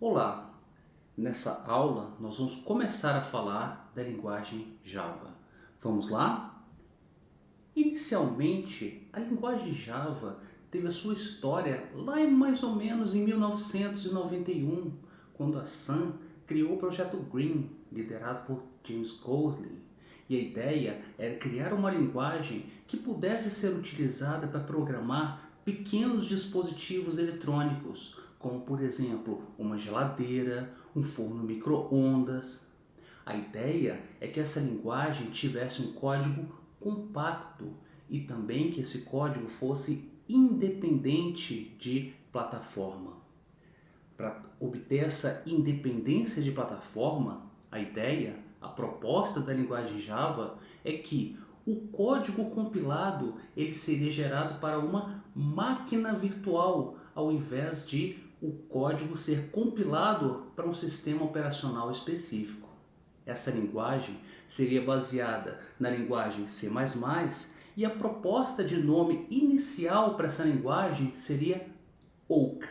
Olá! Nessa aula nós vamos começar a falar da linguagem Java. Vamos lá? Inicialmente, a linguagem Java teve a sua história lá em mais ou menos em 1991, quando a Sun criou o projeto Green, liderado por James Gosling. E a ideia era criar uma linguagem que pudesse ser utilizada para programar pequenos dispositivos eletrônicos, como por exemplo uma geladeira, um forno micro-ondas. A ideia é que essa linguagem tivesse um código compacto e também que esse código fosse independente de plataforma. Para obter essa independência de plataforma, a proposta da linguagem Java é que o código compilado ele seria gerado para uma máquina virtual, ao invés de o código ser compilado para um sistema operacional específico. Essa linguagem seria baseada na linguagem C++ e a proposta de nome inicial para essa linguagem seria Oak.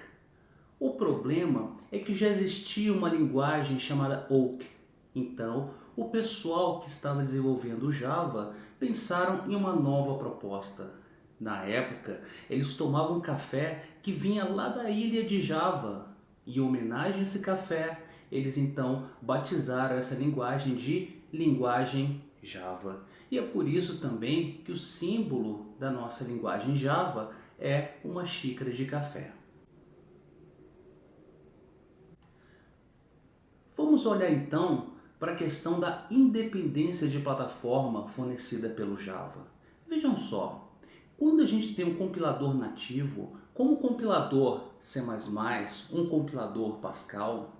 O problema é que já existia uma linguagem chamada Oak, então o pessoal que estava desenvolvendo o Java pensaram em uma nova proposta. Na época, eles tomavam café que vinha lá da ilha de Java e, em homenagem a esse café, eles então batizaram essa linguagem de linguagem Java. E é por isso também que o símbolo da nossa linguagem Java é uma xícara de café. Vamos olhar então para a questão da independência de plataforma fornecida pelo Java. Vejam só, quando a gente tem um compilador nativo, como o compilador C++, um compilador Pascal,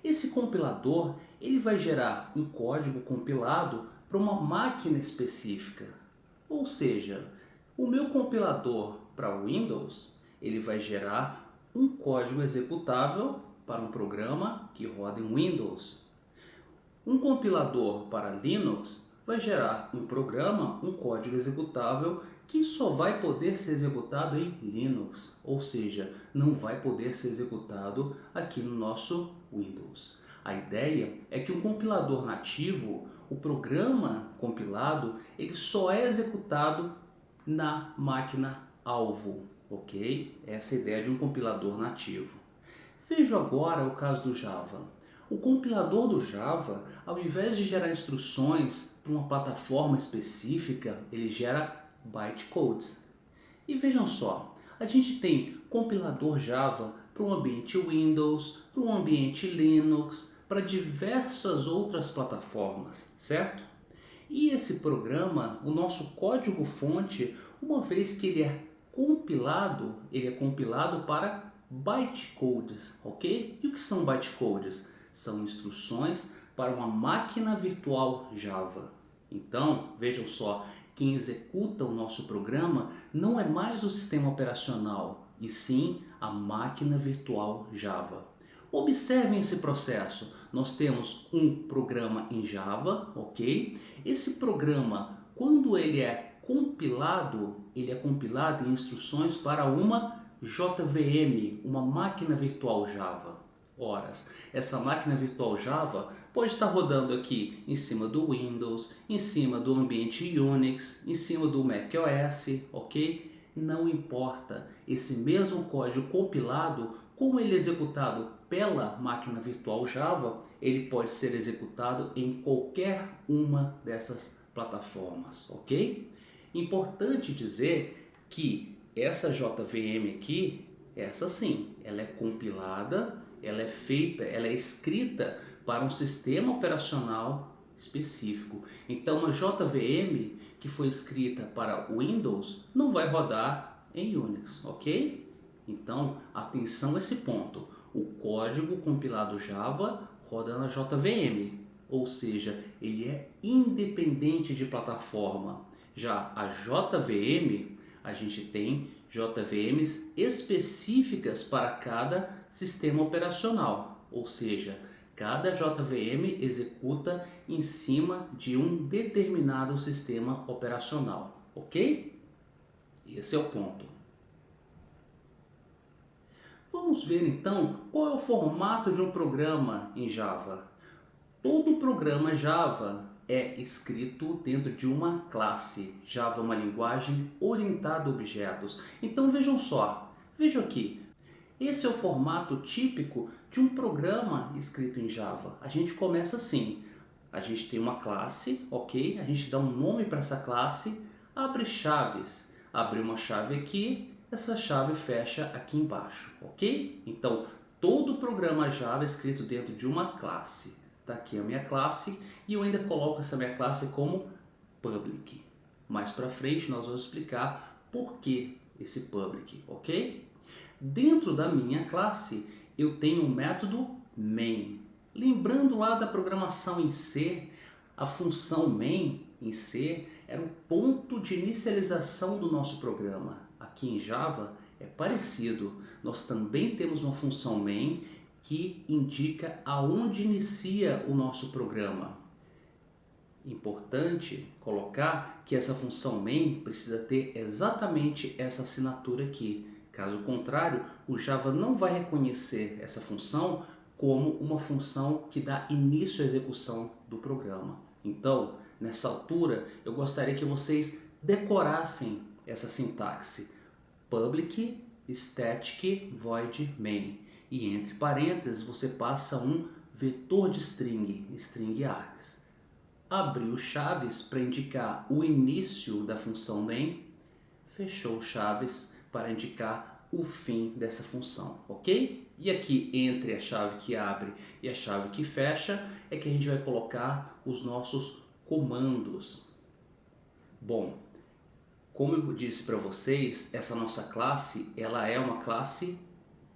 esse compilador ele vai gerar um código compilado para uma máquina específica. Ou seja, o meu compilador para Windows ele vai gerar um código executável para um programa que roda em Windows. Um compilador para Linux vai gerar um programa, um código executável que só vai poder ser executado em Linux, ou seja, não vai poder ser executado aqui no nosso Windows. A ideia é que um compilador nativo, o programa compilado, ele só é executado na máquina alvo, ok? Essa é a ideia de um compilador nativo. Veja agora o caso do Java. O compilador do Java, ao invés de gerar instruções para uma plataforma específica, ele gera bytecodes. E vejam só, a gente tem compilador Java para um ambiente Windows, para um ambiente Linux, para diversas outras plataformas, certo? E esse programa, o nosso código-fonte, uma vez que ele é compilado para bytecodes, ok? E o que são bytecodes? São instruções para uma máquina virtual Java. Então, vejam só, quem executa o nosso programa não é mais o sistema operacional, e sim a máquina virtual Java. Observem esse processo. Nós temos um programa em Java, ok? Esse programa, quando ele é compilado em instruções para uma JVM, uma máquina virtual Java. Ora, essa máquina virtual Java pode estar rodando aqui em cima do Windows, em cima do ambiente Unix, em cima do macOS, ok? Não importa, esse mesmo código compilado, como ele é executado pela máquina virtual Java, ele pode ser executado em qualquer uma dessas plataformas, ok? Importante dizer que essa JVM aqui, essa sim, ela é compilada, ela é feita, ela é escrita para um sistema operacional específico. Então, uma JVM que foi escrita para Windows não vai rodar em Unix, ok? Então, atenção a esse ponto. O código compilado Java roda na JVM, ou seja, ele é independente de plataforma. Já a JVM, a gente tem JVMs específicas para cada sistema operacional, ou seja, cada JVM executa em cima de um determinado sistema operacional, ok? Esse é o ponto. Vamos ver então qual é o formato de um programa em Java. Todo programa Java é escrito dentro de uma classe. Java é uma linguagem orientada a objetos. Então vejam só, vejam aqui. Esse é o formato típico de um programa escrito em Java. A gente começa assim. A gente tem uma classe, ok? A gente dá um nome para essa classe, abre chaves. Abre uma chave aqui, essa chave fecha aqui embaixo, ok? Então, todo programa Java é escrito dentro de uma classe. Está aqui a minha classe e eu ainda coloco essa minha classe como public. Mais para frente nós vamos explicar por que esse public, ok? Dentro da minha classe eu tenho o método main. Lembrando lá da programação em C, a função main em C era o ponto de inicialização do nosso programa. Aqui em Java é parecido. Nós também temos uma função main que indica aonde inicia o nosso programa. Importante colocar que essa função main precisa ter exatamente essa assinatura aqui. Caso contrário, o Java não vai reconhecer essa função como uma função que dá início à execução do programa. Então, nessa altura, eu gostaria que vocês decorassem essa sintaxe: public static void main. E entre parênteses você passa um vetor de string args. Abriu chaves para indicar o início da função main, fechou chaves para indicar o fim dessa função, ok? E aqui entre a chave que abre e a chave que fecha é que a gente vai colocar os nossos comandos. Bom, como eu disse para vocês, essa nossa classe, ela é uma classe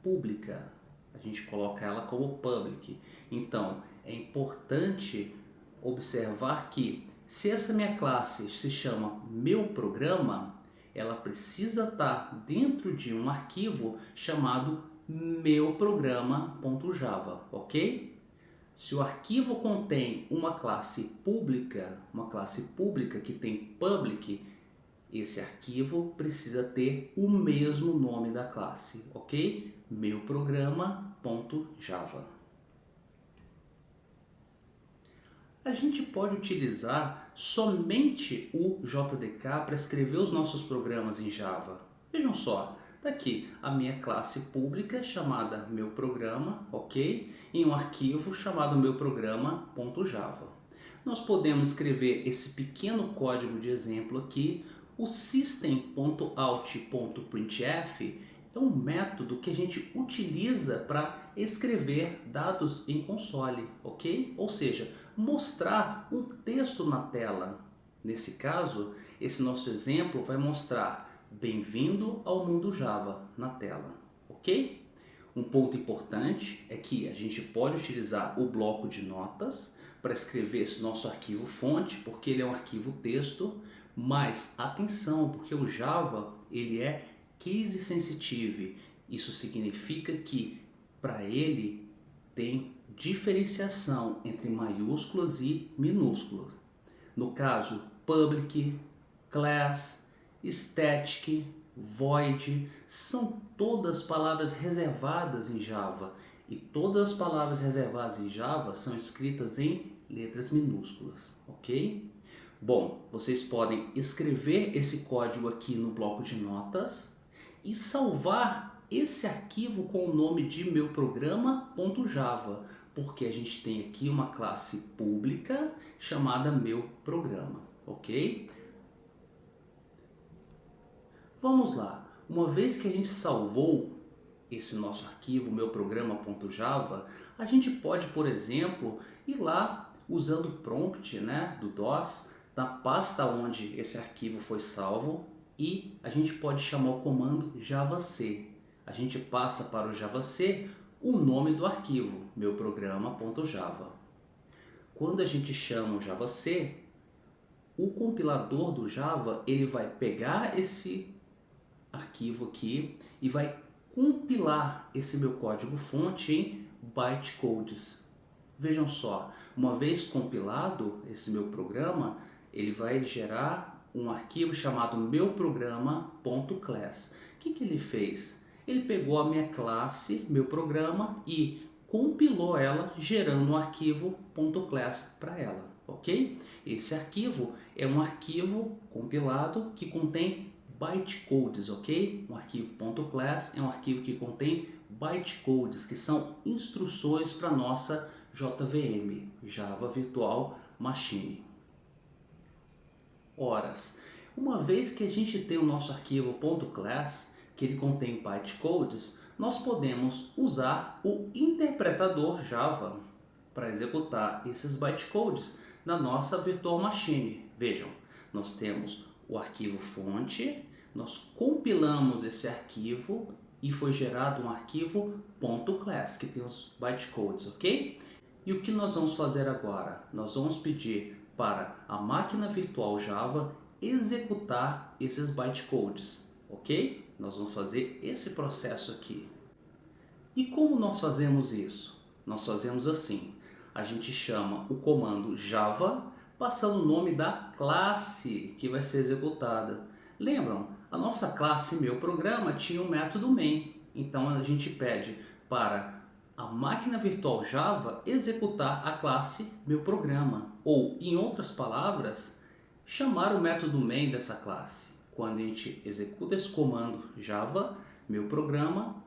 pública. A gente coloca ela como public. Então, é importante observar que se essa minha classe se chama meu programa, ela precisa estar dentro de um arquivo chamado meuprograma.java, ok? Se o arquivo contém uma classe pública que tem public, esse arquivo precisa ter o mesmo nome da classe, ok? meuprograma.java. A gente pode utilizar somente o JDK para escrever os nossos programas em Java. Vejam só, está aqui a minha classe pública chamada meuprograma, ok? Em um arquivo chamado meuprograma.java. Nós podemos escrever esse pequeno código de exemplo aqui. O system.out.printf é um método que a gente utiliza para escrever dados em console, ok? Ou seja, mostrar um texto na tela. Nesse caso, esse nosso exemplo vai mostrar bem-vindo ao mundo Java na tela, ok? Um ponto importante é que a gente pode utilizar o bloco de notas para escrever esse nosso arquivo fonte, porque ele é um arquivo texto, mas atenção, porque o Java ele é case sensitive. Isso significa que para ele tem diferenciação entre maiúsculas e minúsculas. No caso, public, class, static, void, são todas palavras reservadas em Java. E todas as palavras reservadas em Java são escritas em letras minúsculas, ok? Bom, vocês podem escrever esse código aqui no bloco de notas e salvar esse arquivo com o nome de meuprograma.java, porque a gente tem aqui uma classe pública chamada meuprograma, ok? Vamos lá, uma vez que a gente salvou esse nosso arquivo meuprograma.java, a gente pode, por exemplo, ir lá usando o prompt, do DOS, na pasta onde esse arquivo foi salvo, e a gente pode chamar o comando javac. A gente passa para o javac o nome do arquivo, meuprograma.java. Quando a gente chama o javac, o compilador do Java ele vai pegar esse arquivo aqui e vai compilar esse meu código fonte em bytecodes. Vejam só, uma vez compilado esse meu programa, ele vai gerar um arquivo chamado meuprograma.class. O que ele fez? Ele pegou a minha classe, meu programa, e compilou ela, gerando um arquivo .class para ela, ok? Esse arquivo é um arquivo compilado que contém bytecodes, ok? Um arquivo .class é um arquivo que contém bytecodes, que são instruções para nossa JVM, Java Virtual Machine. Horas. Uma vez que a gente tem o nosso arquivo .class, que ele contém bytecodes, nós podemos usar o interpretador Java para executar esses bytecodes na nossa Virtual Machine. Vejam, nós temos o arquivo fonte, nós compilamos esse arquivo e foi gerado um arquivo .class, que tem os bytecodes, ok? E o que nós vamos fazer agora? Nós vamos pedir para a máquina virtual Java executar esses bytecodes, ok? Nós vamos fazer esse processo aqui. E como nós fazemos isso? Nós fazemos assim, a gente chama o comando Java, passando o nome da classe que vai ser executada. Lembram? A nossa classe meu programa tinha o método main, então a gente pede para a máquina virtual Java executar a classe meu programa, ou em outras palavras, chamar o método main dessa classe. Quando a gente executa esse comando Java, meu programa,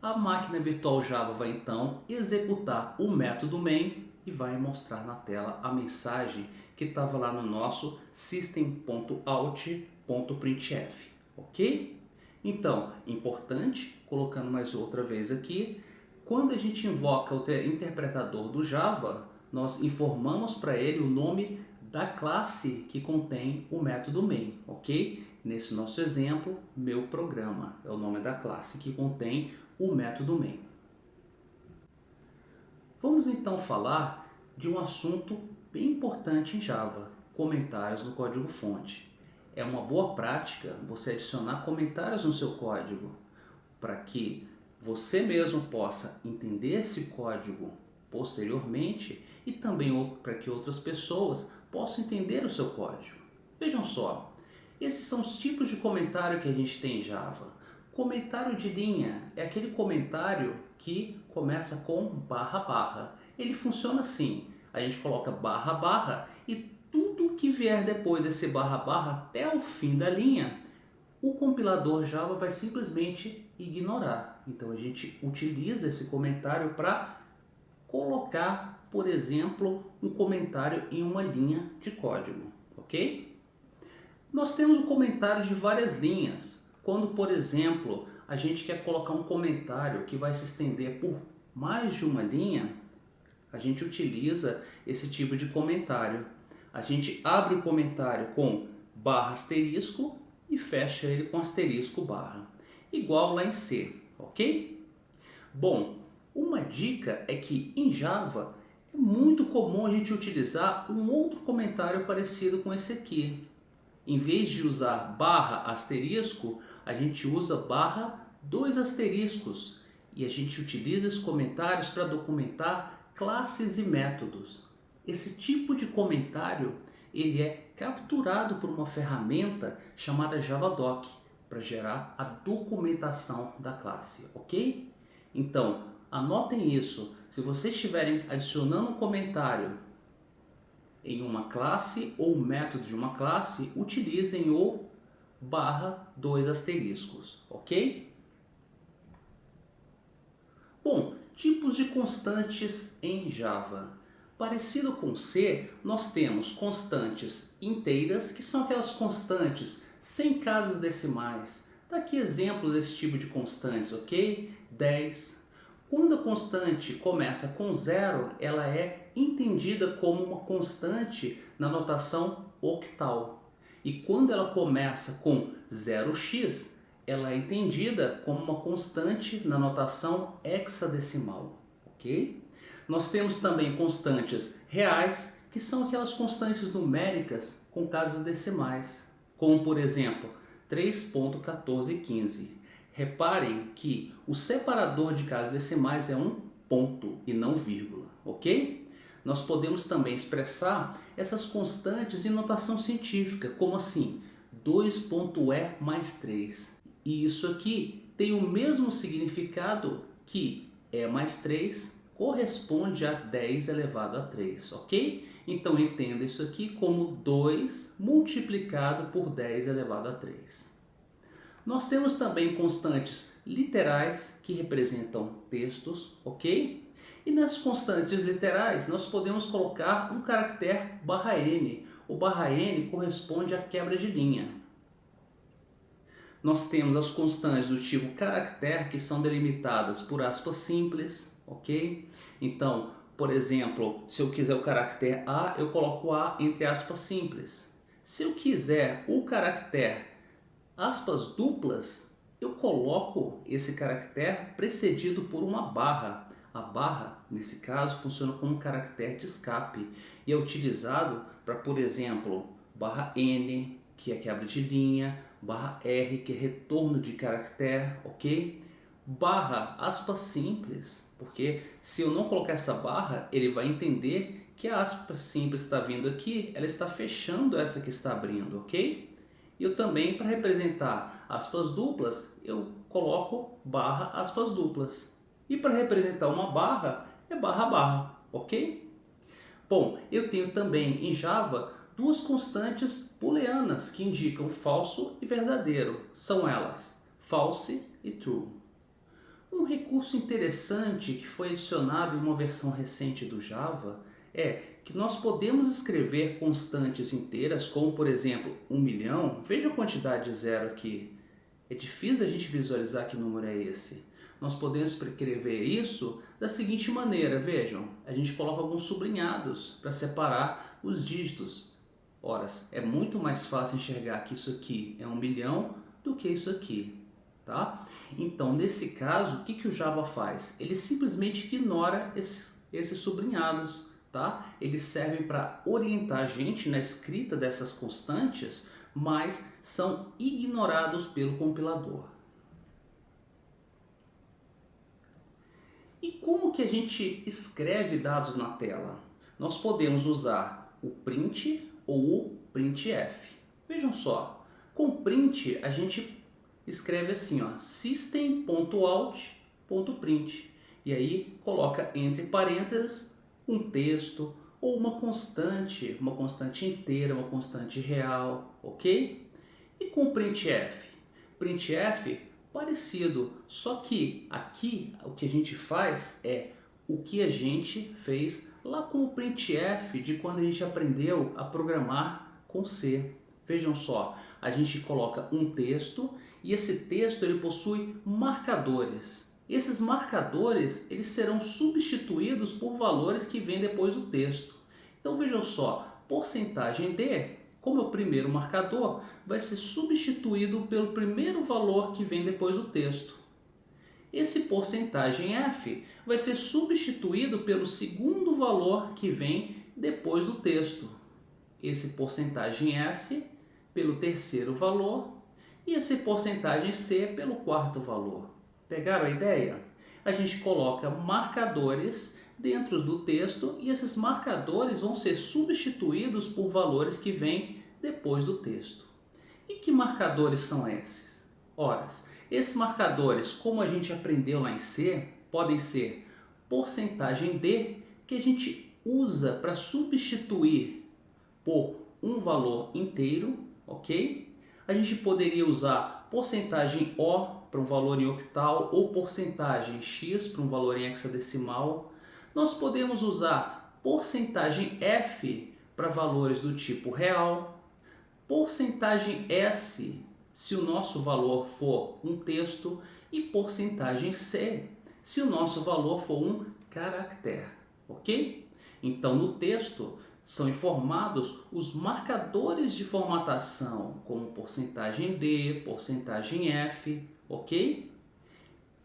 a máquina virtual Java vai então executar o método main e vai mostrar na tela a mensagem que estava lá no nosso system.out.printf, ok? Então, importante, colocando mais outra vez aqui, quando a gente invoca o interpretador do Java, nós informamos para ele o nome da classe que contém o método main, ok? Nesse nosso exemplo, meu programa é o nome da classe que contém o método main. Vamos então falar de um assunto bem importante em Java, comentários no código-fonte. É uma boa prática você adicionar comentários no seu código para que você mesmo possa entender esse código posteriormente e também para que outras pessoas possam entender o seu código. Vejam só, esses são os tipos de comentário que a gente tem em Java. Comentário de linha é aquele comentário que começa com barra barra. Ele funciona assim, a gente coloca barra barra e tudo que vier depois desse barra barra até o fim da linha, o compilador Java vai simplesmente ignorar. Então a gente utiliza esse comentário para colocar, por exemplo, um comentário em uma linha de código, ok? Nós temos o comentário de várias linhas. Quando, por exemplo, a gente quer colocar um comentário que vai se estender por mais de uma linha, a gente utiliza esse tipo de comentário. A gente abre o comentário com barra asterisco e fecha ele com asterisco barra, igual lá em C, ok? Bom, uma dica é que em Java é muito comum a gente utilizar um outro comentário parecido com esse aqui. Em vez de usar barra asterisco, a gente usa barra dois asteriscos e a gente utiliza esses comentários para documentar classes e métodos. Esse tipo de comentário ele é capturado por uma ferramenta chamada JavaDoc para gerar a documentação da classe, ok? Então, anotem isso. Se vocês estiverem adicionando um comentário em uma classe ou método de uma classe, utilizem o barra dois asteriscos, ok? Bom, tipos de constantes em Java. Parecido com C, nós temos constantes inteiras, que são aquelas constantes sem casas decimais. Dá aqui exemplos desse tipo de constantes, ok? 10. Quando a constante começa com zero, ela é entendida como uma constante na notação octal. E quando ela começa com 0x, ela é entendida como uma constante na notação hexadecimal, ok? Nós temos também constantes reais, que são aquelas constantes numéricas com casas decimais, como por exemplo 3.1415. Reparem que o separador de casas decimais é um ponto e não vírgula, ok? Nós podemos também expressar essas constantes em notação científica, como assim, 2.e mais 3. E isso aqui tem o mesmo significado que E mais 3 corresponde a 10 elevado a 3, ok? Então entenda isso aqui como 2 multiplicado por 10 elevado a 3. Nós temos também constantes literais que representam textos, ok? E nas constantes literais nós podemos colocar um caractere /n. O /n corresponde à quebra de linha. Nós temos as constantes do tipo caractere que são delimitadas por aspas simples, ok? Então, por exemplo, se eu quiser o caractere A, eu coloco A entre aspas simples. Se eu quiser o caractere aspas duplas, eu coloco esse caractere precedido por uma barra. A barra, nesse caso, funciona como um caractere de escape e é utilizado para, por exemplo, /n, que é quebra de linha, /r, que é retorno de caractere, ok? Barra aspas simples, porque se eu não colocar essa barra, ele vai entender que a aspa simples está vindo aqui, ela está fechando essa que está abrindo, ok? E eu também, para representar aspas duplas, eu coloco barra aspas duplas. E para representar uma barra, é barra barra, ok? Bom, eu tenho também em Java duas constantes booleanas que indicam falso e verdadeiro. São elas false e true. Um recurso interessante que foi adicionado em uma versão recente do Java é que nós podemos escrever constantes inteiras, como por exemplo 1.000.000. Veja a quantidade de zero aqui. É difícil da gente visualizar que número é esse. Nós podemos escrever isso da seguinte maneira, vejam. A gente coloca alguns sublinhados para separar os dígitos. Ora, é muito mais fácil enxergar que isso aqui é 1.000.000 do que isso aqui. Tá? Então, nesse caso, o que o Java faz? Ele simplesmente ignora esses sublinhados. Tá? Eles servem para orientar a gente na escrita dessas constantes, mas são ignorados pelo compilador. E como que a gente escreve dados na tela? Nós podemos usar o print ou o printf. Vejam só, com print a gente escreve assim, ó, system.out.print, e aí coloca entre parênteses um texto ou uma constante inteira, uma constante real, ok? E com printf? Printf parecido, só que aqui o que a gente faz é o que a gente fez lá com o printf de quando a gente aprendeu a programar com C. Vejam só, a gente coloca um texto e esse texto ele possui marcadores. Esses marcadores eles serão substituídos por valores que vêm depois do texto. Então vejam só, porcentagem D, como é o primeiro marcador, vai ser substituído pelo primeiro valor que vem depois do texto. Esse porcentagem F vai ser substituído pelo segundo valor que vem depois do texto. Esse porcentagem S pelo terceiro valor e esse porcentagem C pelo quarto valor. Pegaram a ideia? A gente coloca marcadores dentro do texto e esses marcadores vão ser substituídos por valores que vêm depois do texto. E que marcadores são esses? Ora, esses marcadores, como a gente aprendeu lá em C, podem ser porcentagem D, que a gente usa para substituir por um valor inteiro, ok? A gente poderia usar porcentagem O para um valor em octal ou porcentagem X para um valor em hexadecimal. Nós podemos usar porcentagem F para valores do tipo real, porcentagem S se o nosso valor for um texto e porcentagem C se o nosso valor for um caractere, ok? Então no texto são informados os marcadores de formatação como porcentagem D, porcentagem F, ok?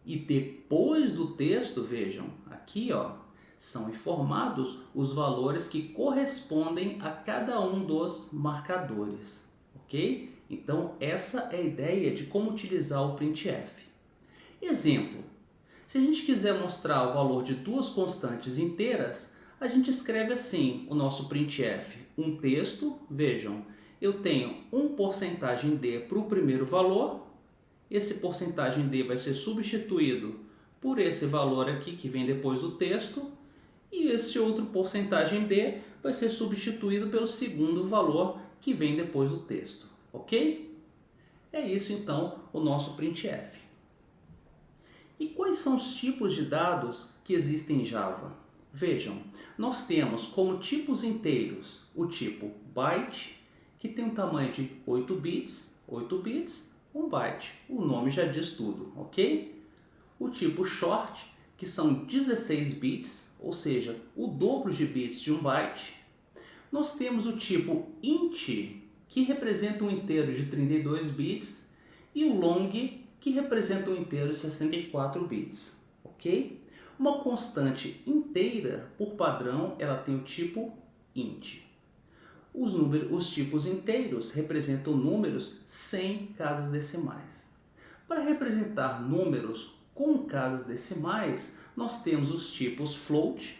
E depois do texto, vejam, aqui ó, são informados os valores que correspondem a cada um dos marcadores, ok? Então essa é a ideia de como utilizar o printf. Exemplo, se a gente quiser mostrar o valor de duas constantes inteiras, a gente escreve assim o nosso printf, um texto, vejam, eu tenho um porcentagem D para o primeiro valor esse porcentagem D vai ser substituído por esse valor aqui que vem depois do texto, e esse outro porcentagem D vai ser substituído pelo segundo valor que vem depois do texto, ok? É isso então o nosso printf. E quais são os tipos de dados que existem em Java? Vejam, nós temos como tipos inteiros o tipo byte, que tem um tamanho de 8 bits, 1 byte. O nome já diz tudo, ok? O tipo short, que são 16 bits, ou seja, o dobro de bits de 1 byte. Nós temos o tipo int, que representa um inteiro de 32 bits, e o long, que representa um inteiro de 64 bits, ok? Uma constante inteira, por padrão, ela tem o tipo int. Os tipos inteiros representam números sem casas decimais. Para representar números com casas decimais, nós temos os tipos float,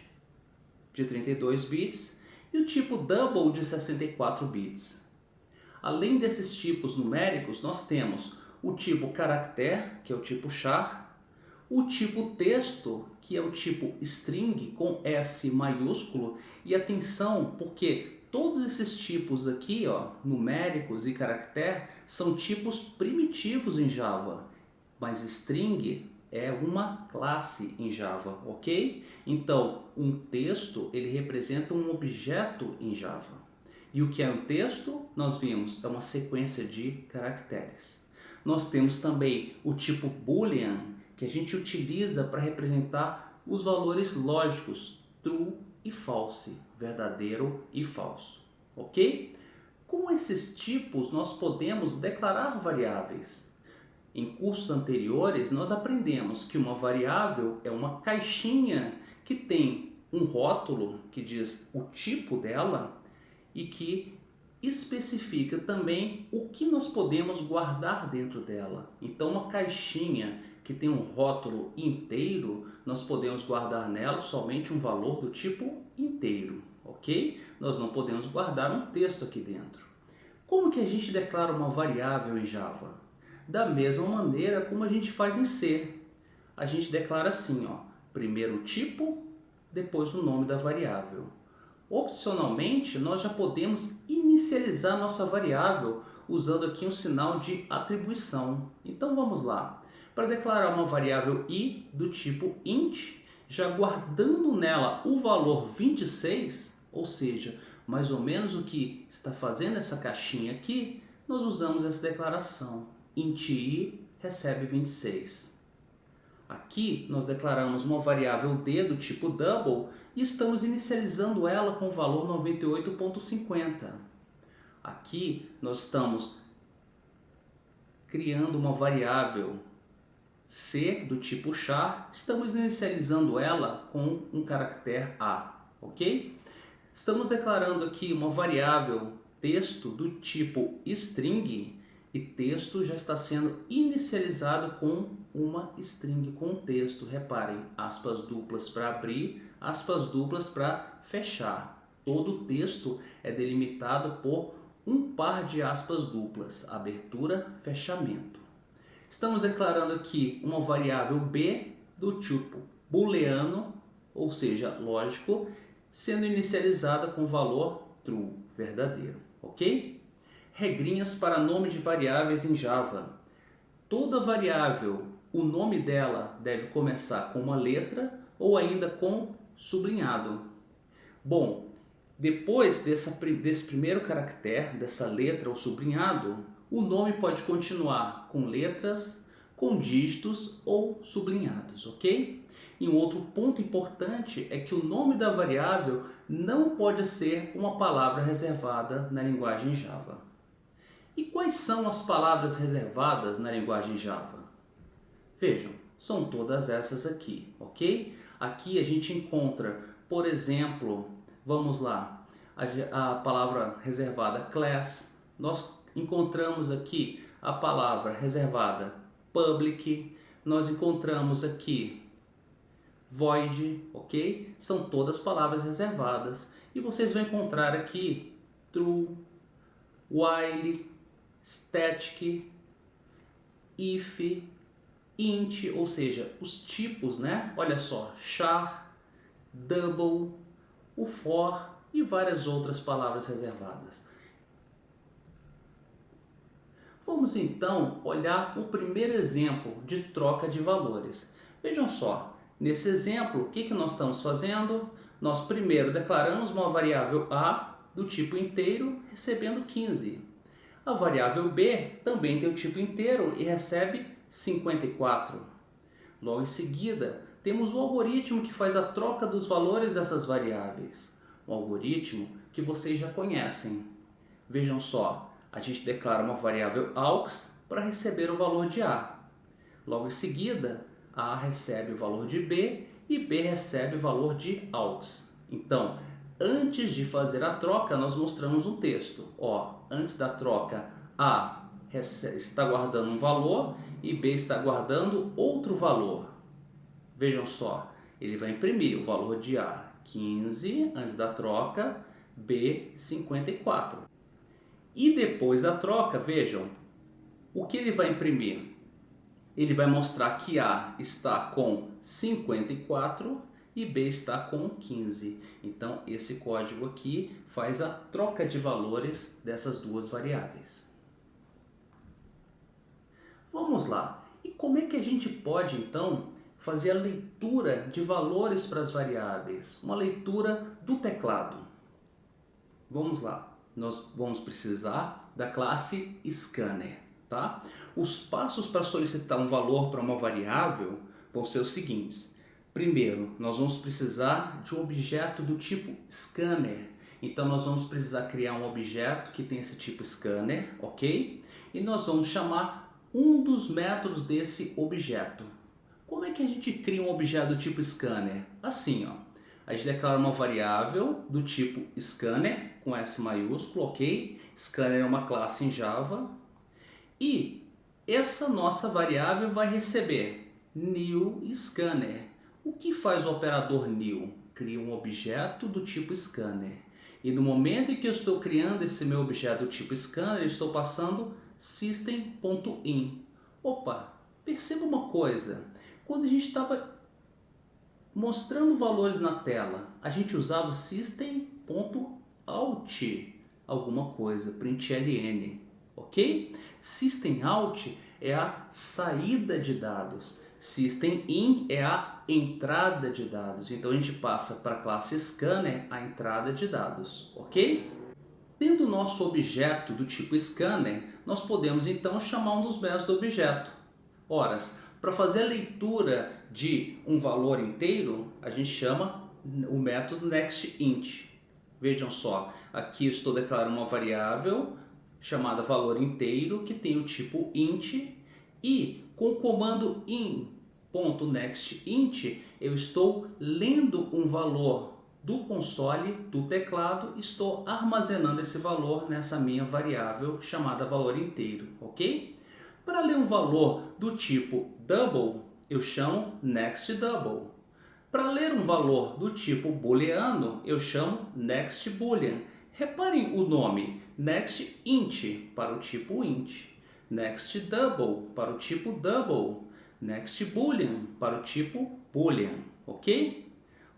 de 32 bits, e o tipo double, de 64 bits. Além desses tipos numéricos, nós temos o tipo caractere, que é o tipo char, o tipo texto, que é o tipo string, com S maiúsculo, e atenção, porque todos esses tipos aqui, ó, numéricos e caractere, são tipos primitivos em Java, mas string é uma classe em Java, ok? Então, um texto, ele representa um objeto em Java. E o que é um texto? Nós vimos, é uma sequência de caracteres. Nós temos também o tipo boolean, que a gente utiliza para representar os valores lógicos, true e false, verdadeiro e falso, ok? Com esses tipos, nós podemos declarar variáveis. Em cursos anteriores, nós aprendemos que uma variável é uma caixinha que tem um rótulo que diz o tipo dela e que especifica também o que nós podemos guardar dentro dela. Então, uma caixinha que tem um rótulo inteiro, nós podemos guardar nela somente um valor do tipo inteiro, ok? Nós não podemos guardar um texto aqui dentro. Como que a gente declara uma variável em Java? Da mesma maneira como a gente faz em C. A gente declara assim, ó, primeiro o tipo, depois o nome da variável. Opcionalmente, nós já podemos inicializar nossa variável usando aqui um sinal de atribuição. Então vamos lá. Para declarar uma variável i do tipo int, já guardando nela o valor 26, ou seja, mais ou menos o que está fazendo essa caixinha aqui, nós usamos essa declaração. Int i recebe 26. Aqui nós declaramos uma variável d do tipo double e estamos inicializando ela com o valor 98,50. Aqui nós estamos criando uma variável c do tipo char, estamos inicializando ela com um caractere a, ok? Estamos declarando aqui uma variável texto do tipo string e texto já está sendo inicializado com uma string com texto. Reparem, aspas duplas para abrir, aspas duplas para fechar. Todo o texto é delimitado por um par de aspas duplas, abertura, fechamento. Estamos declarando aqui uma variável b do tipo booleano, ou seja, lógico, sendo inicializada com o valor true, verdadeiro, ok? Regrinhas para nome de variáveis em Java. Toda variável, o nome dela deve começar com uma letra ou ainda com sublinhado. Bom, depois desse primeiro caractere, dessa letra ou sublinhado, o nome pode continuar com letras, com dígitos ou sublinhados, ok? E um outro ponto importante é que o nome da variável não pode ser uma palavra reservada na linguagem Java. E quais são as palavras reservadas na linguagem Java? Vejam, são todas essas aqui, ok? Aqui a gente encontra, por exemplo, vamos lá, a palavra reservada class. Nós encontramos aqui a palavra reservada public. Nós encontramos aqui void, ok? São todas palavras reservadas. E vocês vão encontrar aqui true, while, static, if, int, ou seja, os tipos, né? Olha só, char, double, o for e várias outras palavras reservadas. Vamos então olhar o primeiro exemplo de troca de valores. Vejam só, nesse exemplo, o que nós estamos fazendo? Nós primeiro declaramos uma variável a do tipo inteiro, recebendo 15. A variável b também tem o tipo inteiro e recebe 54. Logo em seguida, temos o algoritmo que faz a troca dos valores dessas variáveis. Um algoritmo que vocês já conhecem. Vejam só, a gente declara uma variável aux para receber o valor de A. Logo em seguida, A recebe o valor de B e B recebe o valor de aux. Então, antes de fazer a troca, nós mostramos um texto. Ó, antes da troca, A está guardando um valor e B está guardando outro valor. Vejam só, ele vai imprimir o valor de A 15 antes da troca, B 54. E depois da troca, vejam, o que ele vai imprimir? Ele vai mostrar que A está com 54 e B está com 15. Então, esse código aqui faz a troca de valores dessas duas variáveis. Vamos lá. E como é que a gente pode, então, fazer a leitura de valores para as variáveis? Uma leitura do teclado. Vamos lá. Nós vamos precisar da classe scanner, tá? Os passos para solicitar um valor para uma variável vão ser os seguintes. Primeiro, nós vamos precisar de um objeto do tipo scanner. Então, nós vamos precisar criar um objeto que tem esse tipo scanner, ok? E nós vamos chamar um dos métodos desse objeto. Como é que a gente cria um objeto do tipo scanner? Assim, ó. A gente declara uma variável do tipo scanner, com S maiúsculo, ok? Scanner é uma classe em Java. E essa nossa variável vai receber new scanner. O que faz o operador new? Cria um objeto do tipo scanner. E no momento em que eu estou criando esse meu objeto do tipo scanner, eu estou passando system.in. Opa, perceba uma coisa. Quando a gente estava mostrando valores na tela, a gente usava system.out alguma coisa, println, ok? Systemout é a saída de dados, system.in é a entrada de dados. Então a gente passa para a classe scanner a entrada de dados, ok? Tendo o nosso objeto do tipo scanner, nós podemos então chamar um dos métodos do objeto. Ora, para fazer a leitura de um valor inteiro, a gente chama o método nextInt. Vejam só, aqui eu estou declarando uma variável chamada valor inteiro, que tem o tipo int, e com o comando in.nextInt, eu estou lendo um valor do console, do teclado, estou armazenando esse valor nessa minha variável chamada valor inteiro, ok? Para ler um valor do tipo double, eu chamo nextDouble. Para ler um valor do tipo booleano, eu chamo nextBoolean. Reparem o nome, nextInt para o tipo int, nextDouble para o tipo double, nextBoolean para o tipo boolean, ok?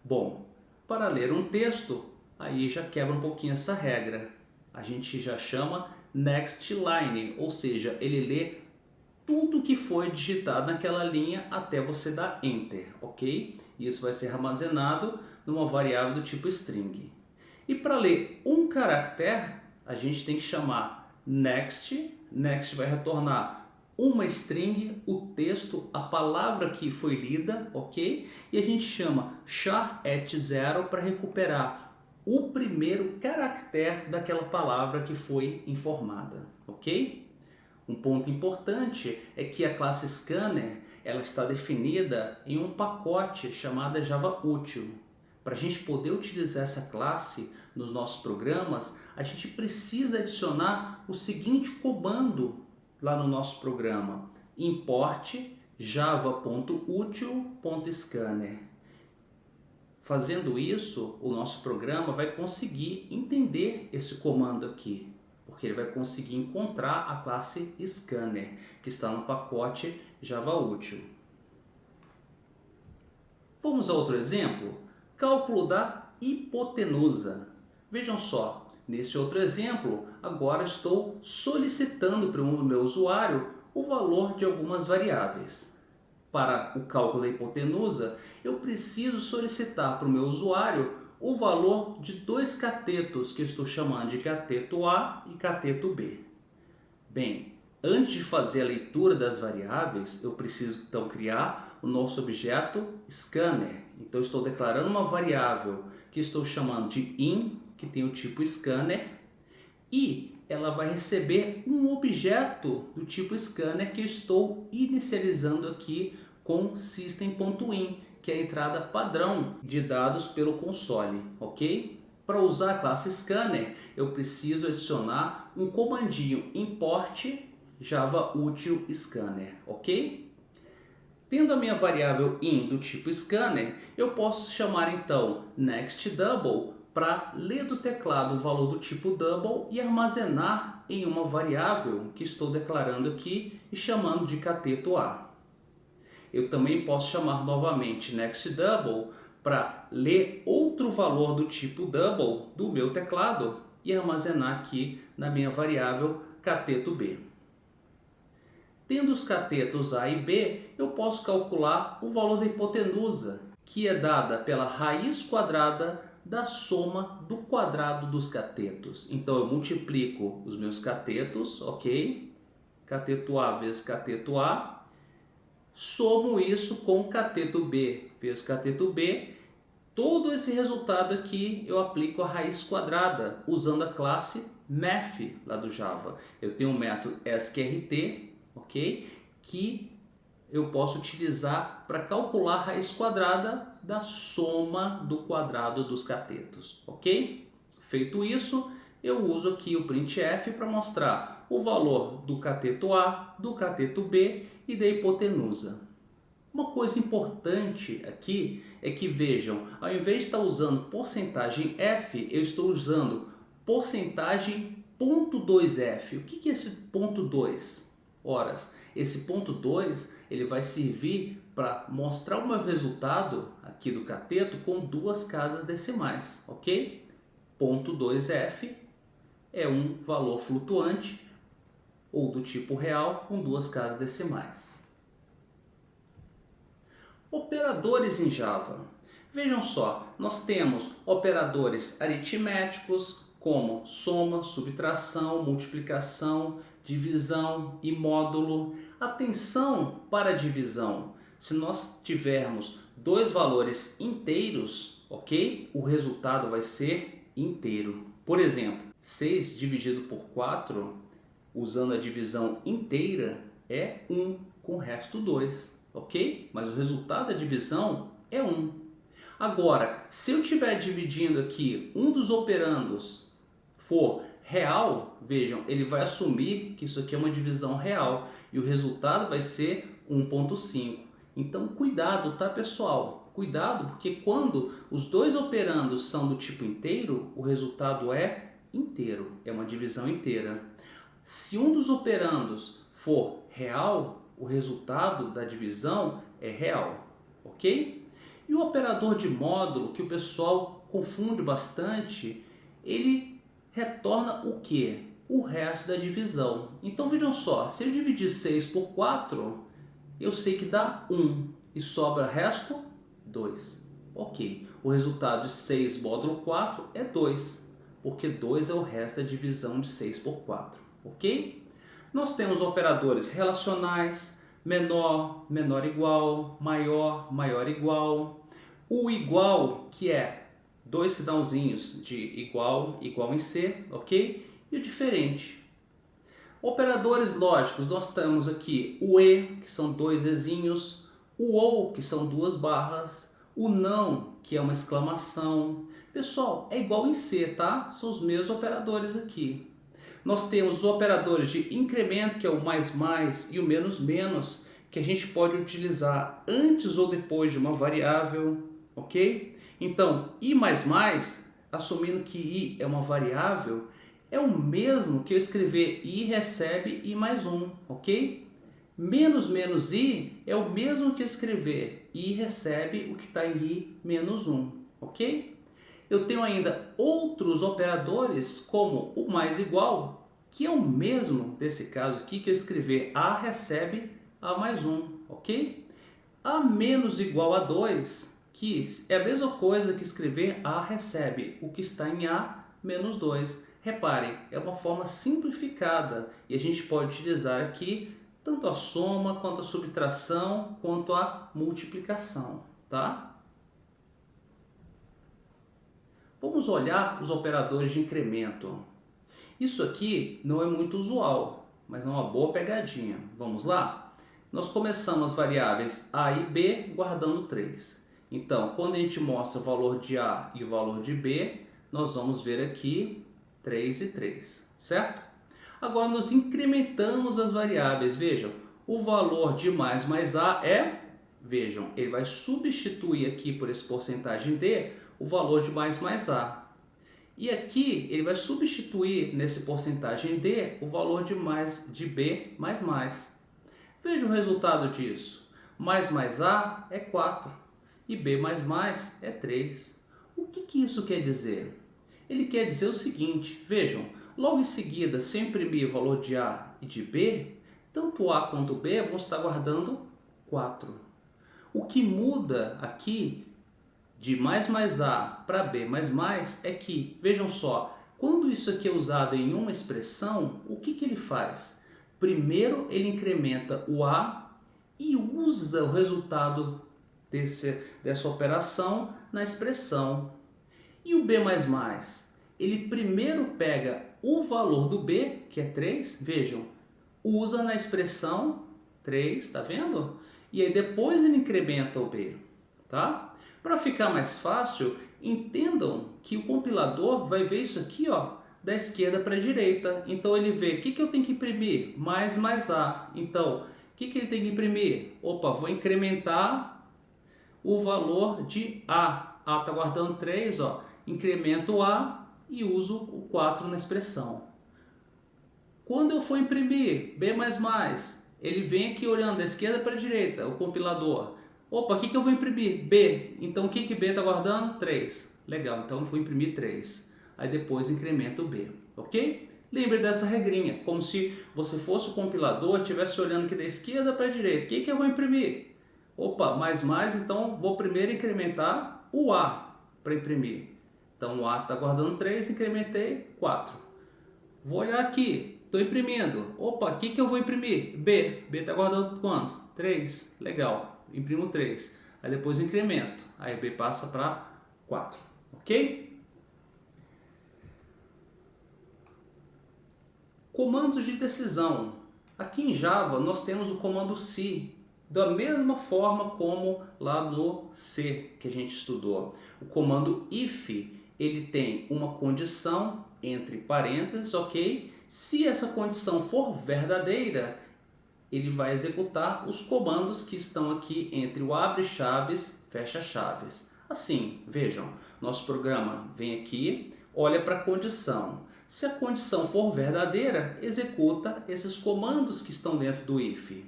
Bom, para ler um texto, aí já quebra um pouquinho essa regra. A gente já chama nextLine, ou seja, ele lê tudo que foi digitado naquela linha até você dar Enter, ok? Isso vai ser armazenado numa variável do tipo string. E para ler um caractere, a gente tem que chamar next. Next vai retornar uma string, o texto, a palavra que foi lida, ok? E a gente chama char@0 para recuperar o primeiro caractere daquela palavra que foi informada, ok? Um ponto importante é que a classe scanner ela está definida em um pacote chamado Java Util. Para a gente poder utilizar essa classe nos nossos programas, a gente precisa adicionar o seguinte comando lá no nosso programa: import java.util.scanner. Fazendo isso, o nosso programa vai conseguir entender esse comando aqui. porque ele vai conseguir encontrar a classe Scanner, que está no pacote Java Útil. Vamos a outro exemplo? Cálculo da hipotenusa. Vejam só, nesse outro exemplo, agora estou solicitando para o meu usuário o valor de algumas variáveis. Para o cálculo da hipotenusa, eu preciso solicitar para o meu usuário o valor de dois catetos que eu estou chamando de cateto A e cateto B. Bem, antes de fazer a leitura das variáveis, eu preciso então criar o nosso objeto scanner. Então, estou declarando uma variável que estou chamando de in, que tem o tipo scanner, e ela vai receber um objeto do tipo scanner que eu estou inicializando aqui com system.in, que é a entrada padrão de dados pelo console, ok? Para usar a classe scanner, eu preciso adicionar um comandinho import Java Util Scanner, ok? Tendo a minha variável in do tipo scanner, eu posso chamar então nextDouble para ler do teclado o valor do tipo double e armazenar em uma variável que estou declarando aqui e chamando de cateto A. Eu também posso chamar novamente nextDouble para ler outro valor do tipo double do meu teclado e armazenar aqui na minha variável cateto B. Tendo os catetos A e B, eu posso calcular o valor da hipotenusa, que é dada pela raiz quadrada da soma do quadrado dos catetos. Então, eu multiplico os meus catetos, ok? Cateto A vezes cateto A, somo isso com cateto B vezes cateto B. Todo esse resultado aqui eu aplico a raiz quadrada, usando a classe math lá do Java. Eu tenho um método askrT, ok? Que eu posso utilizar para calcular a raiz quadrada da soma do quadrado dos catetos, ok? Feito isso, eu uso aqui o printf para mostrar o valor do cateto A, do cateto B e da hipotenusa. Uma coisa importante aqui é que vejam, ao invés de estar usando porcentagem F, eu estou usando porcentagem .2F. O que é esse ponto 2? Horas. Esse ponto 2 ele vai servir para mostrar o meu resultado aqui do cateto com duas casas decimais, ok? Ponto 2F é um valor flutuante ou do tipo real com duas casas decimais. Operadores em Java. Vejam só, nós temos operadores aritméticos como soma, subtração, multiplicação, divisão e módulo. Atenção para a divisão. Se nós tivermos dois valores inteiros, ok? O resultado vai ser inteiro. Por exemplo, 6 dividido por 4, usando a divisão inteira, é 1, com o resto 2, ok? Mas o resultado da divisão é 1. Agora, se eu estiver dividindo aqui um dos operandos for real, vejam, ele vai assumir que isso aqui é uma divisão real e o resultado vai ser 1.5. Então, cuidado, tá, pessoal? Cuidado, porque quando os dois operandos são do tipo inteiro, o resultado é inteiro, é uma divisão inteira. Se um dos operandos for real, o resultado da divisão é real, ok? E o operador de módulo, que o pessoal confunde bastante, ele retorna o quê? O resto da divisão. Então vejam só, se eu dividir 6 por 4, eu sei que dá 1 e sobra resto 2. Ok, o resultado de 6 módulo 4 é 2, porque 2 é o resto da divisão de 6 por 4, ok? Nós temos operadores relacionais, menor, menor igual, maior, maior igual. O igual, que é dois sinalzinhos de igual, igual em C, ok? E o diferente. Operadores lógicos, nós temos aqui o E, que são dois Ezinhos, o OU, que são duas barras, o não, que é uma exclamação. Pessoal, é igual em C, tá? São os mesmos operadores aqui. Nós temos os operadores de incremento, que é o mais, e o menos, que a gente pode utilizar antes ou depois de uma variável, ok? Então, i++, assumindo que i é uma variável, é o mesmo que eu escrever i recebe i mais 1, ok? Menos menos i é o mesmo que eu escrever i recebe o que está em i menos 1, ok? Eu tenho ainda outros operadores, como o mais igual, que é o mesmo desse caso aqui, que eu escrever a recebe a mais 1, ok? A menos igual a 2, que é a mesma coisa que escrever a recebe o que está em a menos 2. Reparem, é uma forma simplificada e a gente pode utilizar aqui tanto a soma, quanto a subtração, quanto a multiplicação, tá? Vamos olhar os operadores de incremento. Isso aqui não é muito usual, mas é uma boa pegadinha. Vamos lá? Nós começamos as variáveis a e b guardando 3. Então, quando a gente mostra o valor de a e o valor de b, nós vamos ver aqui 3 e 3, certo? Agora nós incrementamos as variáveis. Vejam, o valor de mais a é, vejam, ele vai substituir aqui por esse porcentagem d o valor de mais a. E aqui ele vai substituir nesse porcentagem d o valor de b mais mais. Veja o resultado disso. Mais a é 4 e b mais mais é 3. O que isso quer dizer? Ele quer dizer o seguinte, vejam, logo em seguida, se eu imprimir o valor de a e de b, tanto a quanto b vão estar guardando 4. O que muda aqui de mais a para b mais mais é que, vejam só, quando isso aqui é usado em uma expressão, o que ele faz? Primeiro ele incrementa o a e usa o resultado dessa operação na expressão. E o b mais mais? Ele primeiro pega o valor do b, que é 3, vejam, usa na expressão 3, está vendo? E aí depois ele incrementa o b, tá? Para ficar mais fácil, entendam que o compilador vai ver isso aqui, ó, da esquerda para a direita. Então ele vê o que eu tenho que imprimir? Mais a. Então, o que ele tem que imprimir? Opa, vou incrementar o valor de a. A está guardando 3, ó. Incremento o a e uso o 4 na expressão. Quando eu for imprimir b mais mais, ele vem aqui olhando da esquerda para a direita, o compilador. Opa, o que eu vou imprimir? B. Então o que B está guardando? 3. Legal, então eu vou imprimir 3. Aí depois incremento o B, ok? Lembre dessa regrinha, como se você fosse o compilador e estivesse olhando aqui da esquerda para a direita. O que eu vou imprimir? Opa, mais, então vou primeiro incrementar o A para imprimir. Então o A está guardando 3, incrementei 4. Vou olhar aqui, estou imprimindo. Opa, o que eu vou imprimir? B. B está guardando quanto? 3. Legal. Imprimo 3, aí depois incremento, aí b passa para 4, ok? Comandos de decisão. Aqui em Java nós temos o comando se, da mesma forma como lá no C que a gente estudou. O comando if, ele tem uma condição entre parênteses, ok? Se essa condição for verdadeira, ele vai executar os comandos que estão aqui entre o abre chaves, fecha chaves. Assim, vejam, nosso programa vem aqui, olha para a condição. Se a condição for verdadeira, executa esses comandos que estão dentro do if.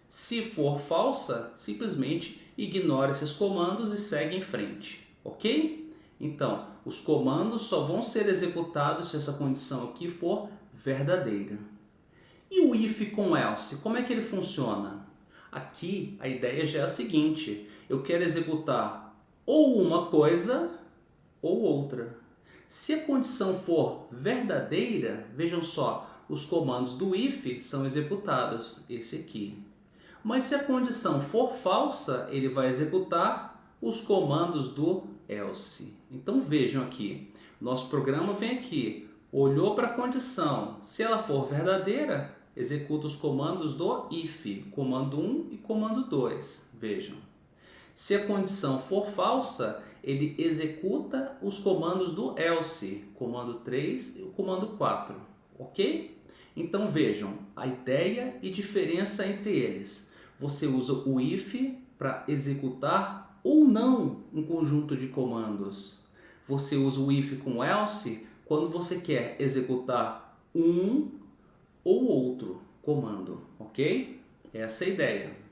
Se for falsa, simplesmente ignora esses comandos e segue em frente, ok? Então, os comandos só vão ser executados se essa condição aqui for verdadeira. E o if com else, como é que ele funciona? Aqui a ideia já é a seguinte, eu quero executar ou uma coisa ou outra. Se a condição for verdadeira, vejam só, os comandos do if são executados, esse aqui. Mas se a condição for falsa, ele vai executar os comandos do else. Então vejam aqui, nosso programa vem aqui, olhou para a condição, se ela for verdadeira, executa os comandos do if, comando 1 e comando 2, vejam. Se a condição for falsa, ele executa os comandos do else, comando 3 e o comando 4, ok? Então vejam a ideia e diferença entre eles. Você usa o if para executar ou não um conjunto de comandos. Você usa o if com else quando você quer executar um ou outro comando, ok? Essa é a ideia.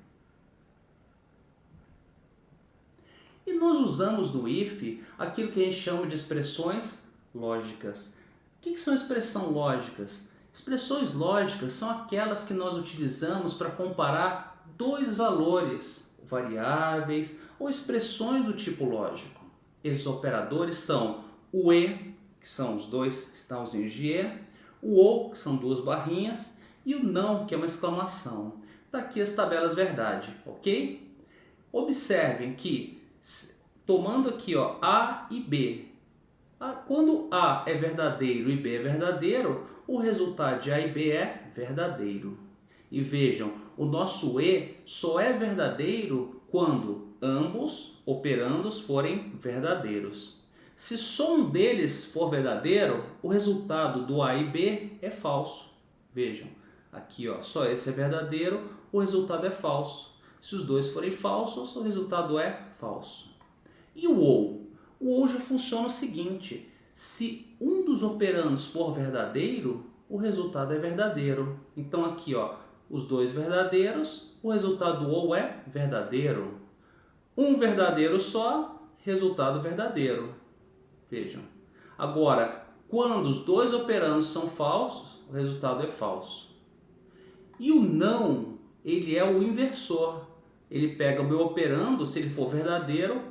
E nós usamos no if aquilo que a gente chama de expressões lógicas. O que são expressões lógicas? Expressões lógicas são aquelas que nós utilizamos para comparar dois valores, variáveis ou expressões do tipo lógico. Esses operadores são o e, que são os dois sinalzinhos de e, o ou, que são duas barrinhas, e o não, que é uma exclamação. Está aqui as tabelas verdade, ok? Observem que, tomando aqui ó, A e B, quando A é verdadeiro e B é verdadeiro, o resultado de A e B é verdadeiro. E vejam, o nosso E só é verdadeiro quando ambos operandos forem verdadeiros. Se só um deles for verdadeiro, o resultado do A e B é falso. Vejam, aqui ó, só esse é verdadeiro, o resultado é falso. Se os dois forem falsos, o resultado é falso. E o ou? O ou já funciona o seguinte: se um dos operandos for verdadeiro, o resultado é verdadeiro. Então aqui ó, os dois verdadeiros, o resultado do ou é verdadeiro. Um verdadeiro só, resultado verdadeiro. Vejam. Agora, quando os dois operandos são falsos, o resultado é falso. E o não, ele é o inversor. Ele pega o meu operando, se ele for verdadeiro,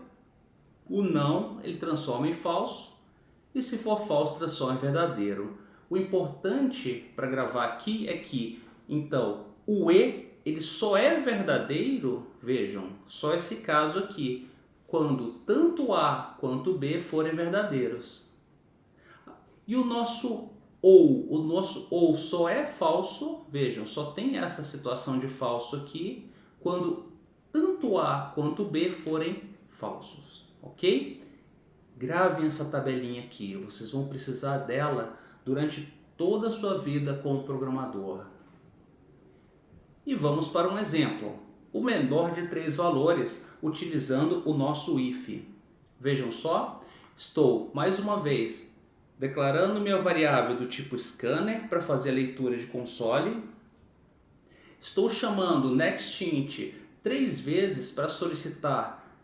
o não ele transforma em falso, e se for falso, transforma em verdadeiro. O importante para gravar aqui é que, então, o e ele só é verdadeiro, vejam, só esse caso aqui, quando tanto A quanto B forem verdadeiros. E o nosso ou só é falso, vejam, só tem essa situação de falso aqui, quando tanto A quanto B forem falsos, ok? Gravem essa tabelinha aqui, vocês vão precisar dela durante toda a sua vida como programador. E vamos para um exemplo, o menor de 3 valores, utilizando o nosso if. Vejam só, estou mais uma vez declarando minha variável do tipo scanner para fazer a leitura de console. Estou chamando nextInt 3 vezes para solicitar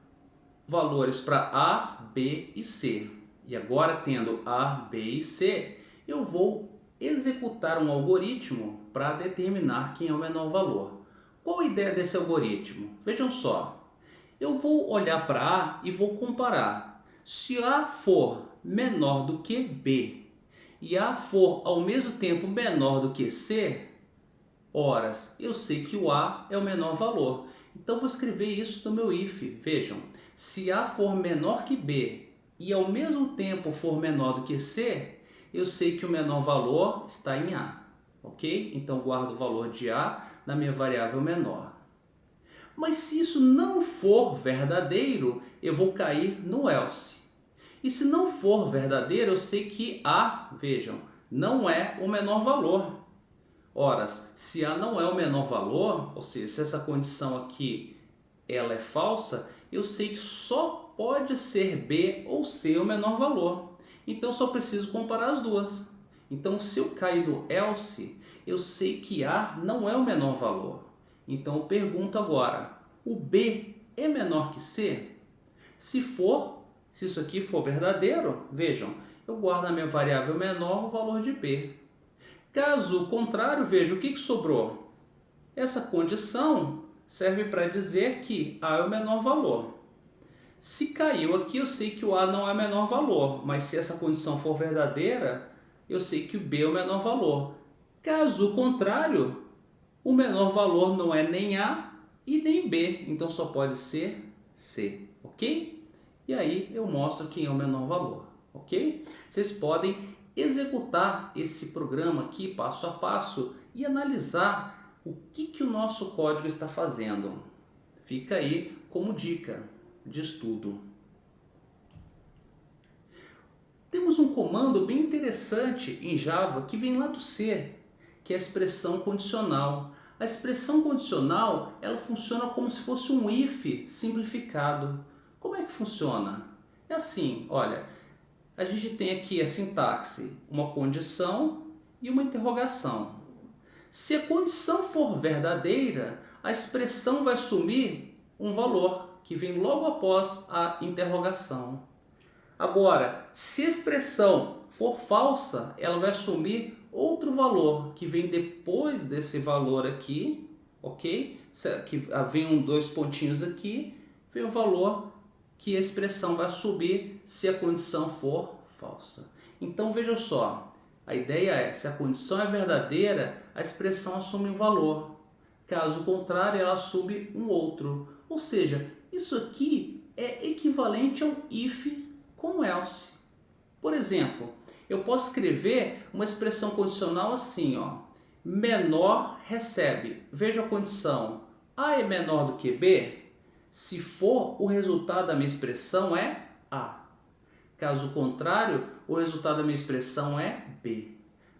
valores para A, B e C. E agora, tendo A, B e C, eu vou executar um algoritmo para determinar quem é o menor valor. Qual a ideia desse algoritmo? Vejam só, eu vou olhar para A e vou comparar. Se A for menor do que B e A for ao mesmo tempo menor do que C, horas, eu sei que o A é o menor valor. Então vou escrever isso no meu if. Vejam, se A for menor que B e ao mesmo tempo for menor do que C, eu sei que o menor valor está em A, ok? Então guardo o valor de A na minha variável menor. Mas se isso não for verdadeiro, eu vou cair no else. E se não for verdadeiro, eu sei que A, vejam, não é o menor valor. Ora, se A não é o menor valor, ou seja, se essa condição aqui ela é falsa, eu sei que só pode ser B ou C o menor valor. Então só preciso comparar as duas. Então se eu cair no else, eu sei que A não é o menor valor. Então eu pergunto agora, o B é menor que C? Se isso aqui for verdadeiro, vejam, eu guardo na minha variável menor o valor de B. Caso contrário, veja o que sobrou. Essa condição serve para dizer que A é o menor valor. Se caiu aqui, eu sei que o A não é o menor valor, mas se essa condição for verdadeira, eu sei que o B é o menor valor. Caso contrário, o menor valor não é nem A e nem B, então só pode ser C, ok? E aí eu mostro quem é o menor valor, ok? Vocês podem executar esse programa aqui passo a passo e analisar o que o nosso código está fazendo. Fica aí como dica de estudo. Temos um comando bem interessante em Java que vem lá do C, que é a expressão condicional. A expressão condicional ela funciona como se fosse um if simplificado. Como é que funciona? É assim, olha, a gente tem aqui a sintaxe, uma condição e uma interrogação. Se a condição for verdadeira, a expressão vai assumir um valor que vem logo após a interrogação. Agora, se a expressão for falsa, ela vai assumir outro valor que vem depois desse valor aqui, ok? Que vem dois pontinhos aqui, vem o valor que a expressão vai subir se a condição for falsa. Então veja só, a ideia é, se a condição é verdadeira, a expressão assume um valor. Caso contrário, ela assume um outro. Ou seja, isso aqui é equivalente ao if com else. Por exemplo, eu posso escrever uma expressão condicional assim, ó, menor recebe. Veja a condição, A é menor do que B? Se for, o resultado da minha expressão é A. Caso contrário, o resultado da minha expressão é B.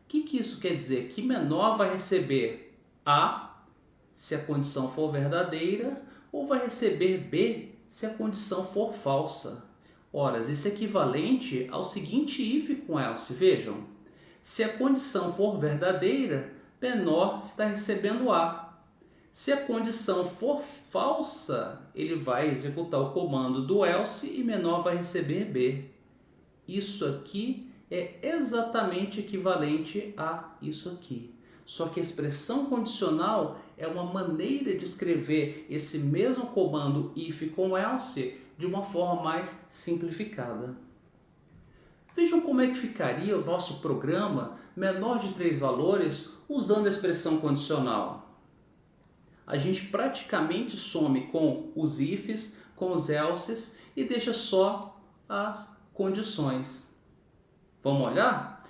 O que isso quer dizer? Que menor vai receber A se a condição for verdadeira ou vai receber B se a condição for falsa. Ora, isso é equivalente ao seguinte if com else. Vejam, se a condição for verdadeira, menor está recebendo A. Se a condição for falsa, ele vai executar o comando do else e menor vai receber B. Isso aqui é exatamente equivalente a isso aqui. Só que a expressão condicional é uma maneira de escrever esse mesmo comando if com else de uma forma mais simplificada. Vejam como é que ficaria o nosso programa menor de 3 valores usando a expressão condicional. A gente praticamente some com os ifs, com os elses e deixa só as condições. Vamos olhar?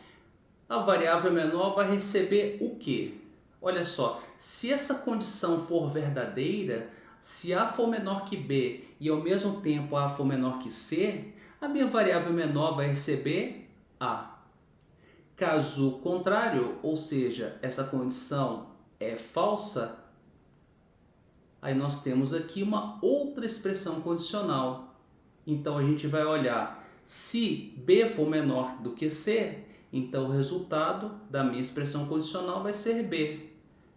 A variável menor vai receber o quê? Olha só, se essa condição for verdadeira, se A for menor que B e ao mesmo tempo A for menor que C, a minha variável menor vai receber A. Caso contrário, ou seja, essa condição é falsa, aí nós temos aqui uma outra expressão condicional. Então a gente vai olhar, se B for menor do que C, então o resultado da minha expressão condicional vai ser B.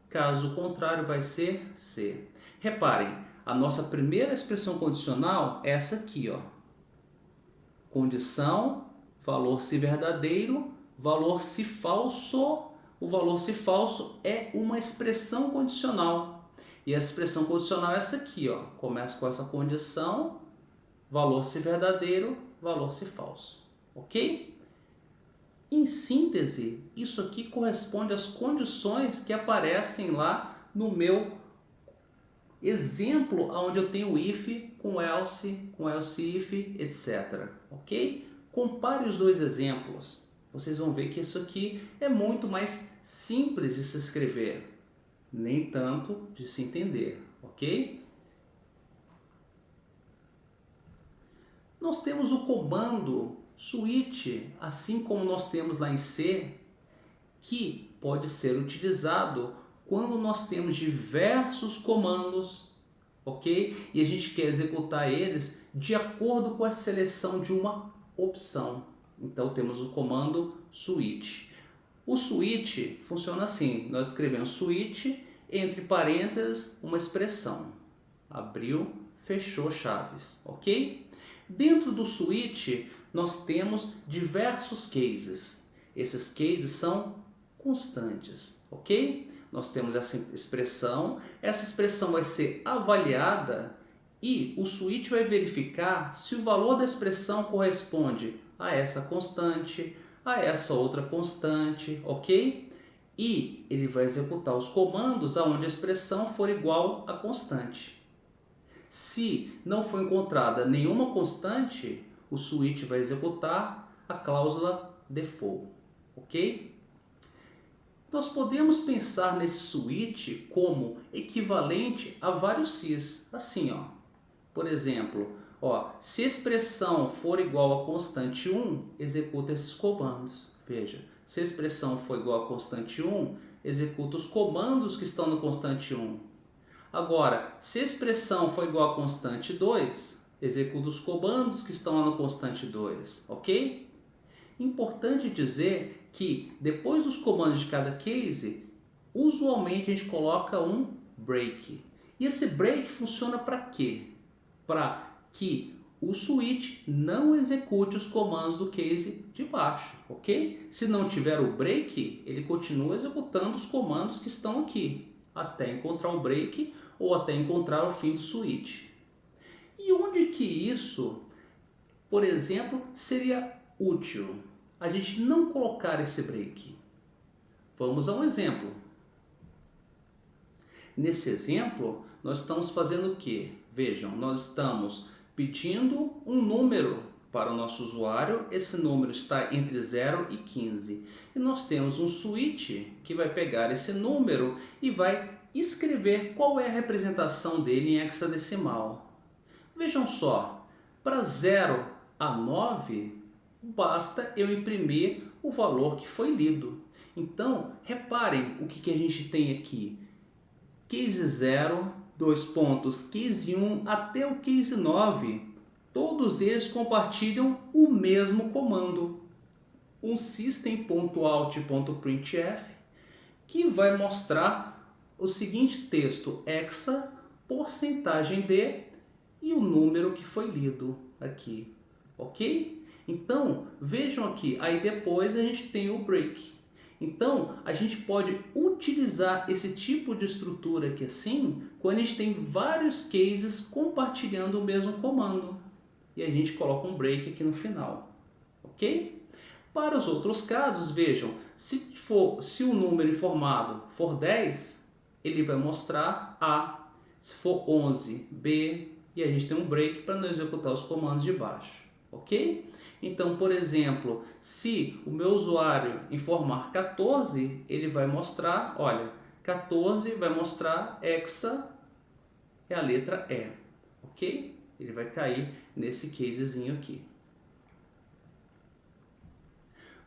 Caso contrário, vai ser C. Reparem, a nossa primeira expressão condicional é essa aqui, ó. Condição, valor se verdadeiro, valor se falso. O valor se falso é uma expressão condicional. E a expressão condicional é essa aqui, ó. Começa com essa condição, valor se verdadeiro, valor se falso. Ok? Em síntese, isso aqui corresponde às condições que aparecem lá no meu exemplo, onde eu tenho if com else if, etc. Ok? Compare os dois exemplos. Vocês vão ver que isso aqui é muito mais simples de se escrever, nem tanto de se entender. Ok? Nós temos o comando switch, assim como nós temos lá em C, que pode ser utilizado quando nós temos diversos comandos, ok? E a gente quer executar eles de acordo com a seleção de uma opção. Então temos o comando switch. O switch funciona assim, nós escrevemos switch, entre parênteses, uma expressão. Abriu, fechou chaves, ok? Dentro do switch, nós temos diversos cases. Esses cases são constantes, ok? Nós temos essa expressão vai ser avaliada e o switch vai verificar se o valor da expressão corresponde a essa constante, a essa outra constante, ok? E ele vai executar os comandos aonde a expressão for igual à constante. Se não for encontrada nenhuma constante, o switch vai executar a cláusula default, ok? Nós podemos pensar nesse switch como equivalente a vários sys, assim, ó. Por exemplo, ó, se a expressão for igual a constante 1, executa esses comandos. Veja, se a expressão for igual a constante 1, executa os comandos que estão no constante 1. Agora, se a expressão for igual a constante 2, executa os comandos que estão lá no constante 2, ok? Importante dizer que depois dos comandos de cada case, usualmente a gente coloca um break. E esse break funciona para quê? Para que o switch não execute os comandos do case de baixo, ok? Se não tiver o break, ele continua executando os comandos que estão aqui, até encontrar o break ou até encontrar o fim do switch. E onde que isso, por exemplo, seria útil? A gente não colocar esse break. Vamos a um exemplo. Nesse exemplo, nós estamos fazendo o quê? Vejam, nós estamos pedindo um número para o nosso usuário. Esse número está entre 0 e 15. E nós temos um switch que vai pegar esse número e vai escrever qual é a representação dele em hexadecimal. Vejam só, para 0 a 9, basta eu imprimir o valor que foi lido. Então, reparem o que a gente tem aqui. Case 0, dois pontos, case 1 até o case 9. Todos eles compartilham o mesmo comando. Um system.out.printf que vai mostrar o seguinte texto: hexa, porcentagem de e o número que foi lido aqui. Ok? Então, vejam aqui, aí depois a gente tem o break. Então, a gente pode utilizar esse tipo de estrutura aqui assim, quando a gente tem vários cases compartilhando o mesmo comando. E a gente coloca um break aqui no final. Ok? Para os outros casos, vejam, se o número informado for 10, ele vai mostrar A. Se for 11, B. E a gente tem um break para não executar os comandos de baixo. Ok? Então, por exemplo, se o meu usuário informar 14, ele vai mostrar, olha, 14 vai mostrar hexa, é a letra E, ok? Ele vai cair nesse casezinho aqui.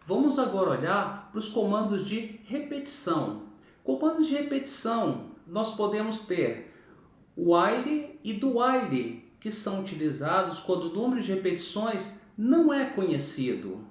Vamos agora olhar para os comandos de repetição. Comandos de repetição, nós podemos ter o while e do while, que são utilizados quando o número de repetições não é conhecido.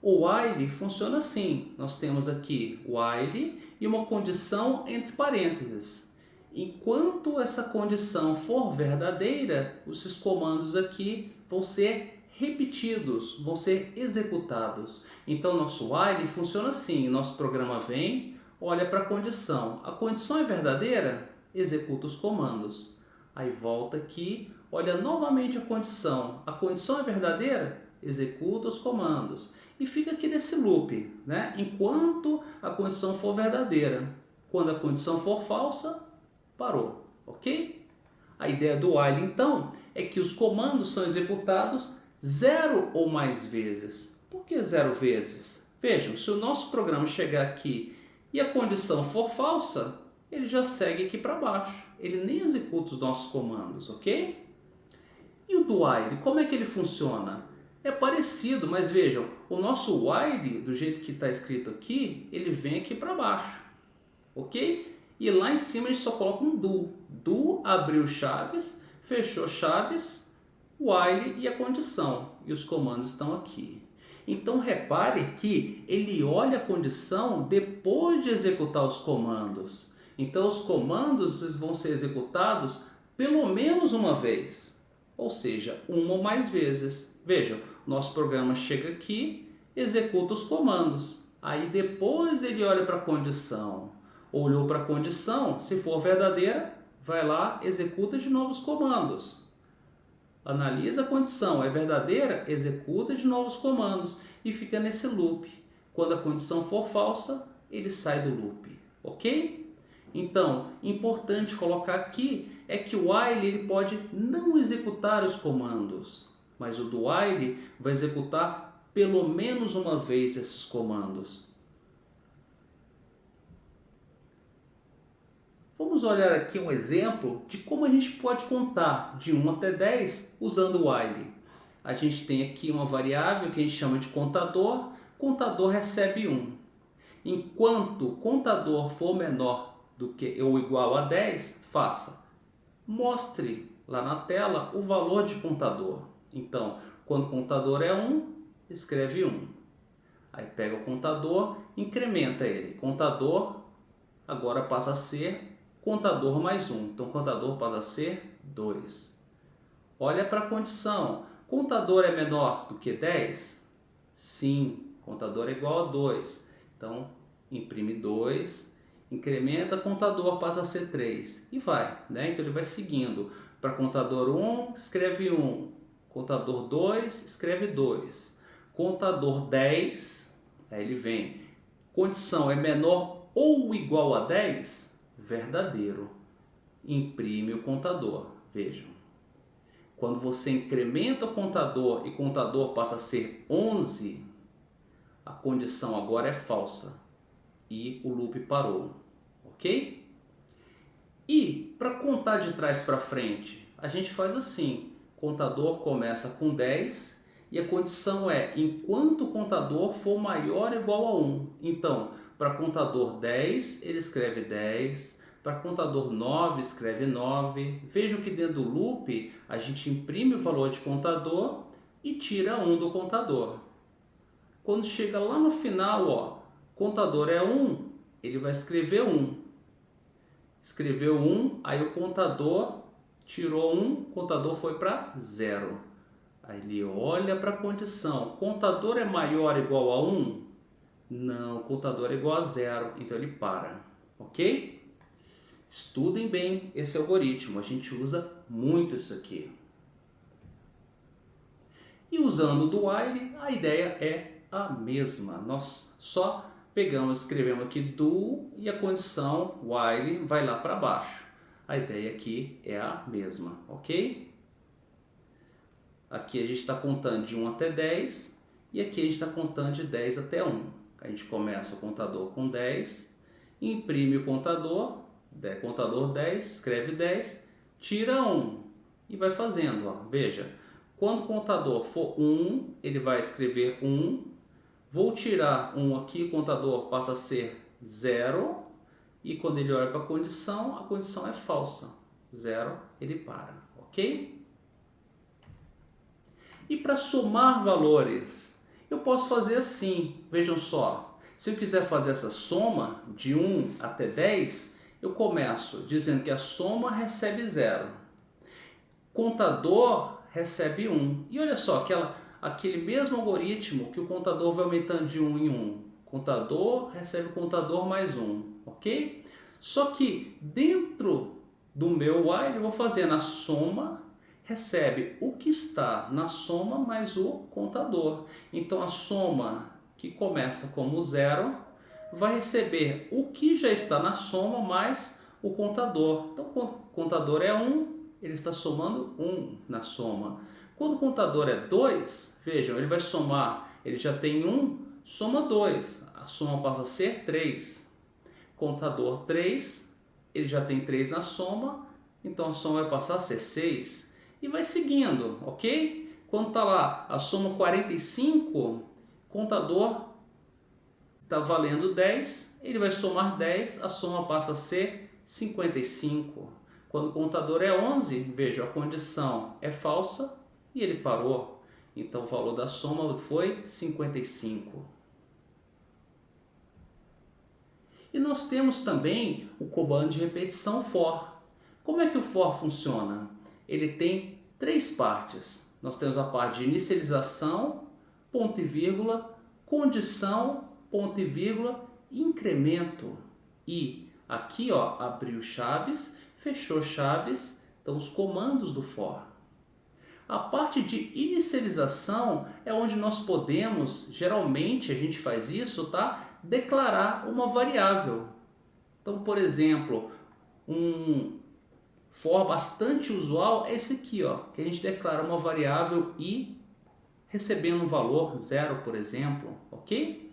O while funciona assim, nós temos aqui while e uma condição entre parênteses. Enquanto essa condição for verdadeira, esses comandos aqui vão ser repetidos, vão ser executados. Então nosso while funciona assim, nosso programa vem, olha para a condição é verdadeira? Executa os comandos. Aí volta aqui, olha novamente a condição é verdadeira? Executa os comandos. E fica aqui nesse loop, né? Enquanto a condição for verdadeira. Quando a condição for falsa, parou, ok? A ideia do while, então, é que os comandos são executados 0 ou mais vezes. Por que 0 vezes? Vejam, se o nosso programa chegar aqui e a condição for falsa, ele já segue aqui para baixo. Ele nem executa os nossos comandos, ok? E o do while, como é que ele funciona? É parecido, mas vejam, o nosso while, do jeito que está escrito aqui, ele vem aqui para baixo, ok? E lá em cima a gente só coloca um do. Do abriu chaves, fechou chaves, while e a condição. E os comandos estão aqui. Então repare que ele olha a condição depois de executar os comandos. Então os comandos vão ser executados pelo menos uma vez. Ou seja, uma ou mais vezes. Vejam, nosso programa chega aqui, executa os comandos. Aí depois ele olha para a condição. Olhou para a condição, se for verdadeira, vai lá, executa de novo os comandos. Analisa a condição, é verdadeira? Executa de novo os comandos e fica nesse loop. Quando a condição for falsa, ele sai do loop, ok? Então, importante colocar aqui é que o while ele pode não executar os comandos, mas o do while vai executar pelo menos uma vez esses comandos. Vamos olhar aqui um exemplo de como a gente pode contar de 1 até 10 usando o while. A gente tem aqui uma variável que a gente chama de contador. Contador recebe 1. Enquanto o contador for menor do que ou igual a 10, faça. Mostre lá na tela o valor de contador. Então, quando o contador é 1, escreve 1. Aí pega o contador, incrementa ele. Contador agora passa a ser contador mais 1. Então, contador passa a ser 2. Olha para a condição. Contador é menor do que 10? Sim, contador é igual a 2. Então, imprime 2, incrementa, contador passa a ser 3. E vai, né? Então, ele vai seguindo. Para contador 1, escreve 1. Contador 2, escreve 2. Contador 10, aí ele vem. Condição é menor ou igual a 10? Verdadeiro. Imprime o contador. Vejam. Quando você incrementa o contador e o contador passa a ser 11, a condição agora é falsa e o loop parou, ok? E para contar de trás para frente, a gente faz assim, contador começa com 10 e a condição é enquanto o contador for maior ou igual a 1. Então, para contador 10, ele escreve 10. Para contador 9, escreve 9. Vejam que dentro do loop, a gente imprime o valor de contador e tira 1 do contador. Quando chega lá no final, ó, contador é 1, ele vai escrever 1. Escreveu 1, aí o contador tirou 1, o contador foi para 0. Aí ele olha para a condição, contador é maior ou igual a 1? Não, contador é igual a 0, então ele para, ok? Estudem bem esse algoritmo, a gente usa muito isso aqui. E usando o do while, a ideia é a mesma. Nós só pegamos, escrevemos aqui do e a condição while vai lá para baixo. A ideia aqui é a mesma, ok? Aqui a gente está contando de 1 até 10 e aqui a gente está contando de 10 até 1. A gente começa o contador com 10, imprime o contador 10, escreve 10, tira 1 e vai fazendo, ó. Veja, quando o contador for 1, ele vai escrever 1, vou tirar 1 aqui, o contador passa a ser 0, e quando ele olha para a condição é falsa, 0, ele para, ok? E para somar valores, eu posso fazer assim, vejam só, se eu quiser fazer essa soma de 1 até 10, eu começo dizendo que a soma recebe 0, contador recebe 1. E olha só, aquele mesmo algoritmo que o contador vai aumentando de 1 em 1. Contador recebe o contador mais 1, ok? Só que dentro do meu while eu vou fazer na soma, recebe o que está na soma mais o contador. Então a soma que começa como 0 vai receber o que já está na soma mais o contador. Então, quando o contador é 1, ele está somando 1 na soma. Quando o contador é 2, vejam, ele vai somar, ele já tem 1, soma 2. A soma passa a ser 3. Contador 3, ele já tem 3 na soma, então a soma vai passar a ser 6. E vai seguindo, ok? Quando está lá a soma 45, contador está valendo 10, ele vai somar 10, a soma passa a ser 55. Quando o contador é 11, veja, a condição é falsa e ele parou. Então o valor da soma foi 55. E nós temos também o comando de repetição for. Como é que o for funciona? Ele tem 3 partes. Nós temos a parte de inicialização, ponto e vírgula, condição, ponto e vírgula, incremento. E aqui, ó, abriu chaves, fechou chaves, então os comandos do for. A parte de inicialização é onde nós podemos, geralmente a gente faz isso, tá? Declarar uma variável. Então, por exemplo, um for bastante usual é esse aqui, ó, que a gente declara uma variável i recebendo um valor 0, por exemplo, ok?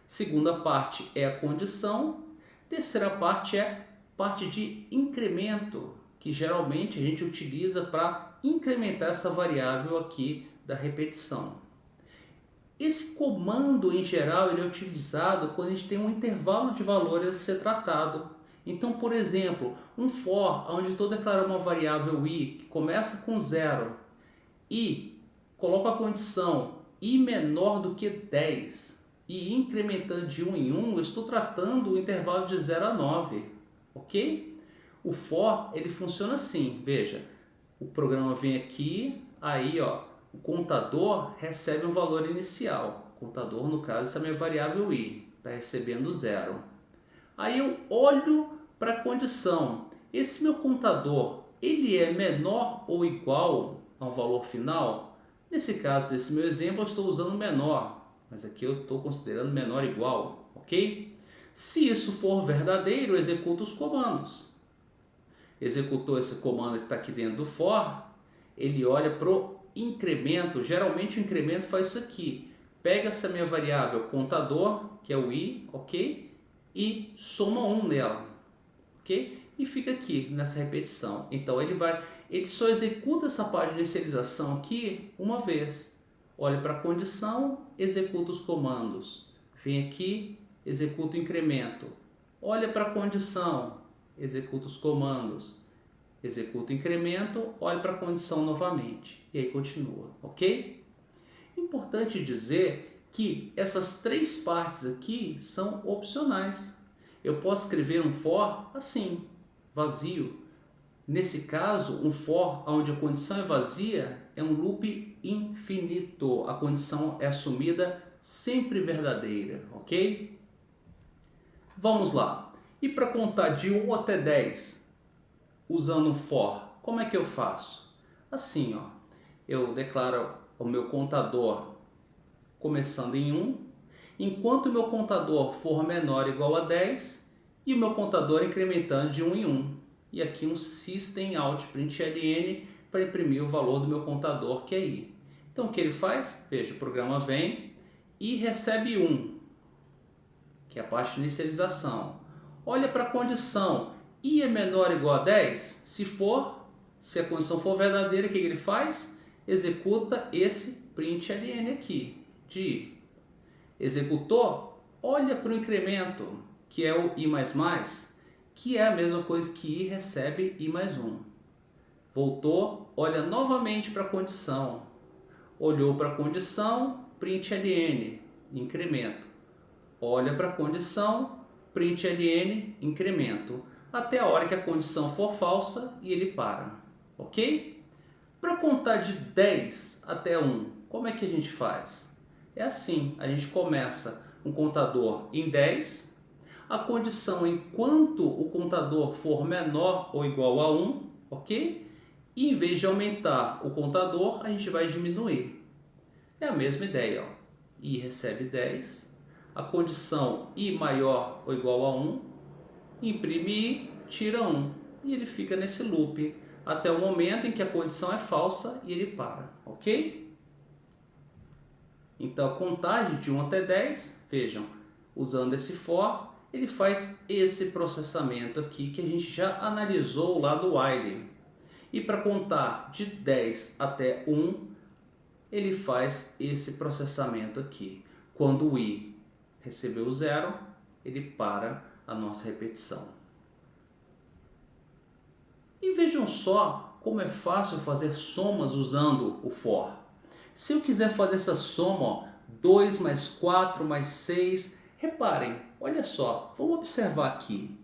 Segunda parte é a condição. Terceira parte é parte de incremento, que geralmente a gente utiliza para incrementar essa variável aqui da repetição. Esse comando, em geral, ele é utilizado quando a gente tem um intervalo de valores a ser tratado. Então, por exemplo, um for, onde estou declarando uma variável i, que começa com 0, e coloco a condição i menor do que 10. e incrementando de 1 em 1, eu estou tratando o intervalo de 0 a 9, ok? O for, ele funciona assim, veja, o programa vem aqui, aí ó, o contador recebe um valor inicial, o contador, no caso, essa é a minha variável i, está recebendo 0. Aí eu olho para a condição, esse meu contador, ele é menor ou igual a um valor final? Nesse caso desse meu exemplo, eu estou usando menor, mas aqui eu estou considerando menor igual, ok? Se isso for verdadeiro, eu executo os comandos. Executou esse comando que está aqui dentro do for, ele olha para o incremento, geralmente o incremento faz isso aqui, pega essa minha variável contador, que é o i, ok? E soma 1 nela, ok? E fica aqui nessa repetição. Então ele só executa essa parte de inicialização aqui uma vez. Olha para a condição, executa os comandos. Vem aqui, executa o incremento. Olha para a condição, executa os comandos. Executa o incremento, olha para a condição novamente. E aí continua, ok? Importante dizer que essas três partes aqui são opcionais. Eu posso escrever um for assim, vazio. Nesse caso, um for onde a condição é vazia é um loop infinito. A condição é assumida sempre verdadeira, ok? Vamos lá. E para contar de 1 até 10, usando um for, como é que eu faço? Assim, ó, eu declaro o meu contador começando em 1, enquanto o meu contador for menor ou igual a 10, e o meu contador incrementando de 1 em 1. E aqui um system out println para imprimir o valor do meu contador, que é i. Então o que ele faz? Veja, o programa vem e recebe 1, que é a parte de inicialização. Olha para a condição, i é menor ou igual a 10? Se a condição for verdadeira, o que ele faz? Executa esse println aqui, de i. Executou? Olha para o incremento, que é o i++, que é a mesma coisa que i recebe i mais 1. Voltou, olha novamente para a condição. Olhou para a condição, println, incremento. Olha para a condição, println, incremento. Até a hora que a condição for falsa e ele para. Ok? Para contar de 10 até 1, como é que a gente faz? É assim, a gente começa um contador em 10, a condição enquanto o contador for menor ou igual a 1, ok? E em vez de aumentar o contador, a gente vai diminuir. É a mesma ideia, ó. I recebe 10, a condição i maior ou igual a 1, imprime i, tira 1, e ele fica nesse loop até o momento em que a condição é falsa e ele para, ok? Então a contagem de 1 até 10, vejam, usando esse for, ele faz esse processamento aqui que a gente já analisou lá do while. E para contar de 10 até 1, ele faz esse processamento aqui. Quando o i recebeu 0, ele para a nossa repetição. E vejam só como é fácil fazer somas usando o for. Se eu quiser fazer essa soma, ó, 2 mais 4 mais 6, reparem, olha só, vamos observar aqui.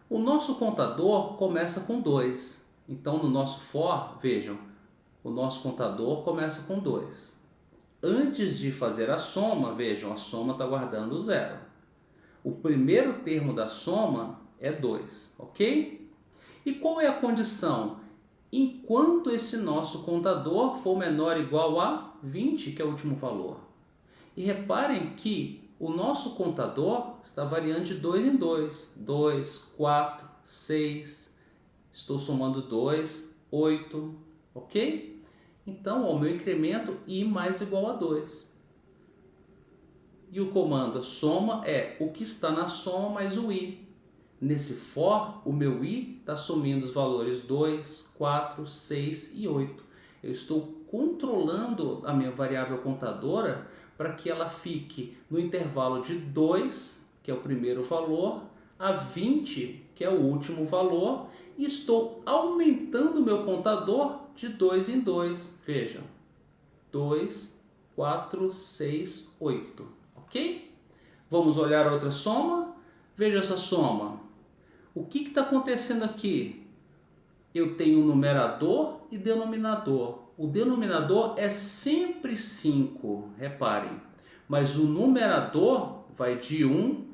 O nosso contador começa com 2. Então, no nosso for, vejam, o nosso contador começa com 2. Antes de fazer a soma, vejam, a soma está guardando o 0. O primeiro termo da soma é 2, ok? E qual é a condição? Enquanto esse nosso contador for menor ou igual a 20, que é o último valor. E reparem que o nosso contador está variando de 2 em 2. 2, 4, 6, estou somando 2, 8, ok? Então, o meu incremento i mais igual a 2. E o comando soma é o que está na soma mais o i. Nesse for, o meu i está assumindo os valores 2, 4, 6 e 8. Eu estou controlando a minha variável contadora para que ela fique no intervalo de 2, que é o primeiro valor, a 20, que é o último valor, e estou aumentando o meu contador de 2 em 2. Vejam, 2, 4, 6, 8. ok? Vamos olhar outra soma. Veja essa soma. O que está acontecendo aqui? Eu tenho numerador e denominador. O denominador é sempre 5, reparem. Mas o numerador vai de 1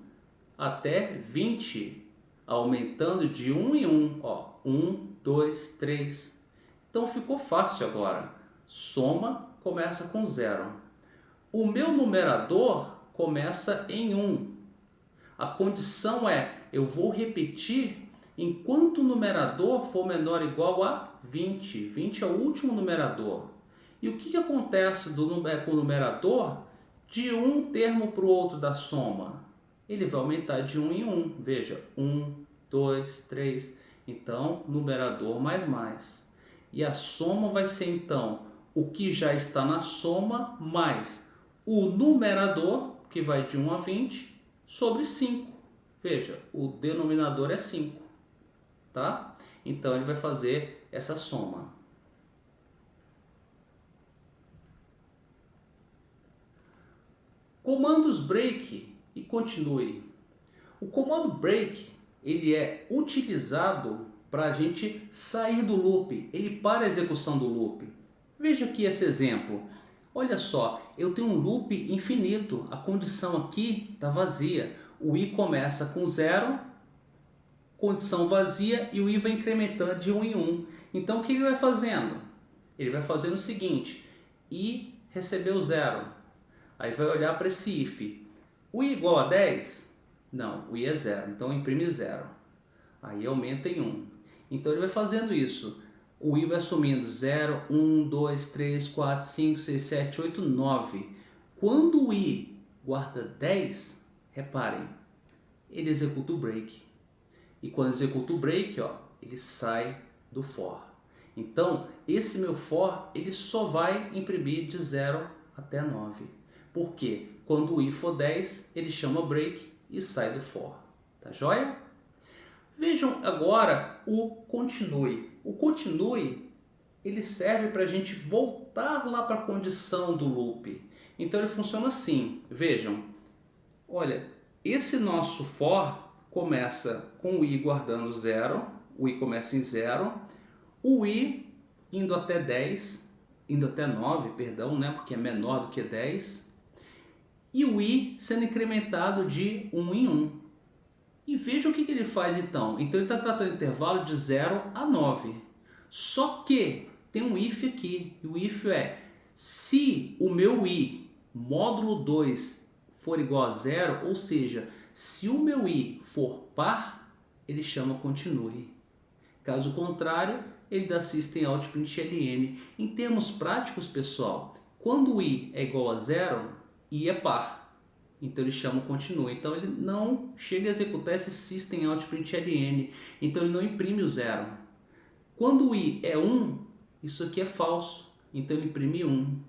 até 20, aumentando de 1 em 1. Ó, 1, 2, 3. Então ficou fácil agora. Soma começa com 0. O meu numerador começa em 1. A condição é, eu vou repetir enquanto o numerador for menor ou igual a 20. 20 é o último numerador. E o que acontece com o numerador de um termo para o outro da soma? Ele vai aumentar de 1 em 1. Veja, 1, 2, 3. Então, numerador mais mais. E a soma vai ser, então, o que já está na soma mais o numerador, que vai de 1 a 20, sobre 5. Veja, o denominador é 5, tá? Então, ele vai fazer essa soma. Comandos break e continue. O comando break, ele é utilizado para a gente sair do loop. Ele para a execução do loop. Veja aqui esse exemplo. Olha só, eu tenho um loop infinito. A condição aqui está vazia. O i começa com 0, condição vazia, e o i vai incrementando de 1 em 1. Então, o que ele vai fazendo? Ele vai fazendo o seguinte: i recebeu 0. Aí vai olhar para esse if. O i igual a 10? Não, o i é 0. Então, imprime 0. Aí aumenta em 1. Então, ele vai fazendo isso. O i vai assumindo 0, 1, 2, 3, 4, 5, 6, 7, 8, 9. Quando o i guarda 10, reparem, ele executa o break. E quando executa o break, ó, ele sai do for. Então, esse meu for, ele só vai imprimir de 0 até 9. Por quê? Quando o i for 10, ele chama break e sai do for. Tá joia? Vejam agora o continue. O continue, ele serve para a gente voltar lá para a condição do loop. Então ele funciona assim. Vejam, olha, esse nosso for começa com o i guardando 0, o i começa em 0, o i indo até 10, indo até 9, perdão, né, porque é menor do que 10, e o i sendo incrementado de 1 em 1. E veja o que ele faz então. Então ele está tratando o intervalo de 0 a 9. Só que tem um if aqui. E o if é, se o meu i módulo 2 for igual a 0, ou seja, se o meu i for par, ele chama continue. Caso contrário, ele dá system.out.println. Em termos práticos, pessoal, quando o i é igual a 0, i é par. Então ele chama o continue. Então ele não chega a executar esse system.out.println. Então ele não imprime o 0. Quando o i é 1, isso aqui é falso. Então ele imprime 1.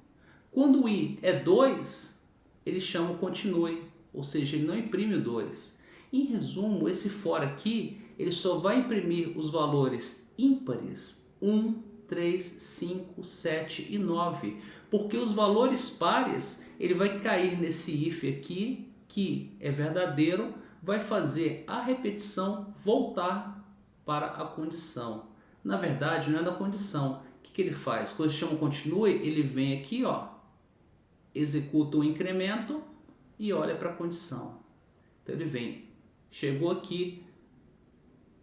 Quando o i é 2, ele chama o continue. Ou seja, ele não imprime o 2. Em resumo, esse for aqui, ele só vai imprimir os valores ímpares 1, 3, 5, 7 e 9. Porque os valores pares, ele vai cair nesse if aqui, que é verdadeiro, vai fazer a repetição voltar para a condição. Na verdade, não é da condição. O que ele faz? Quando chama continue, ele vem aqui, ó, executa o incremento e olha para a condição. Então ele vem, chegou aqui,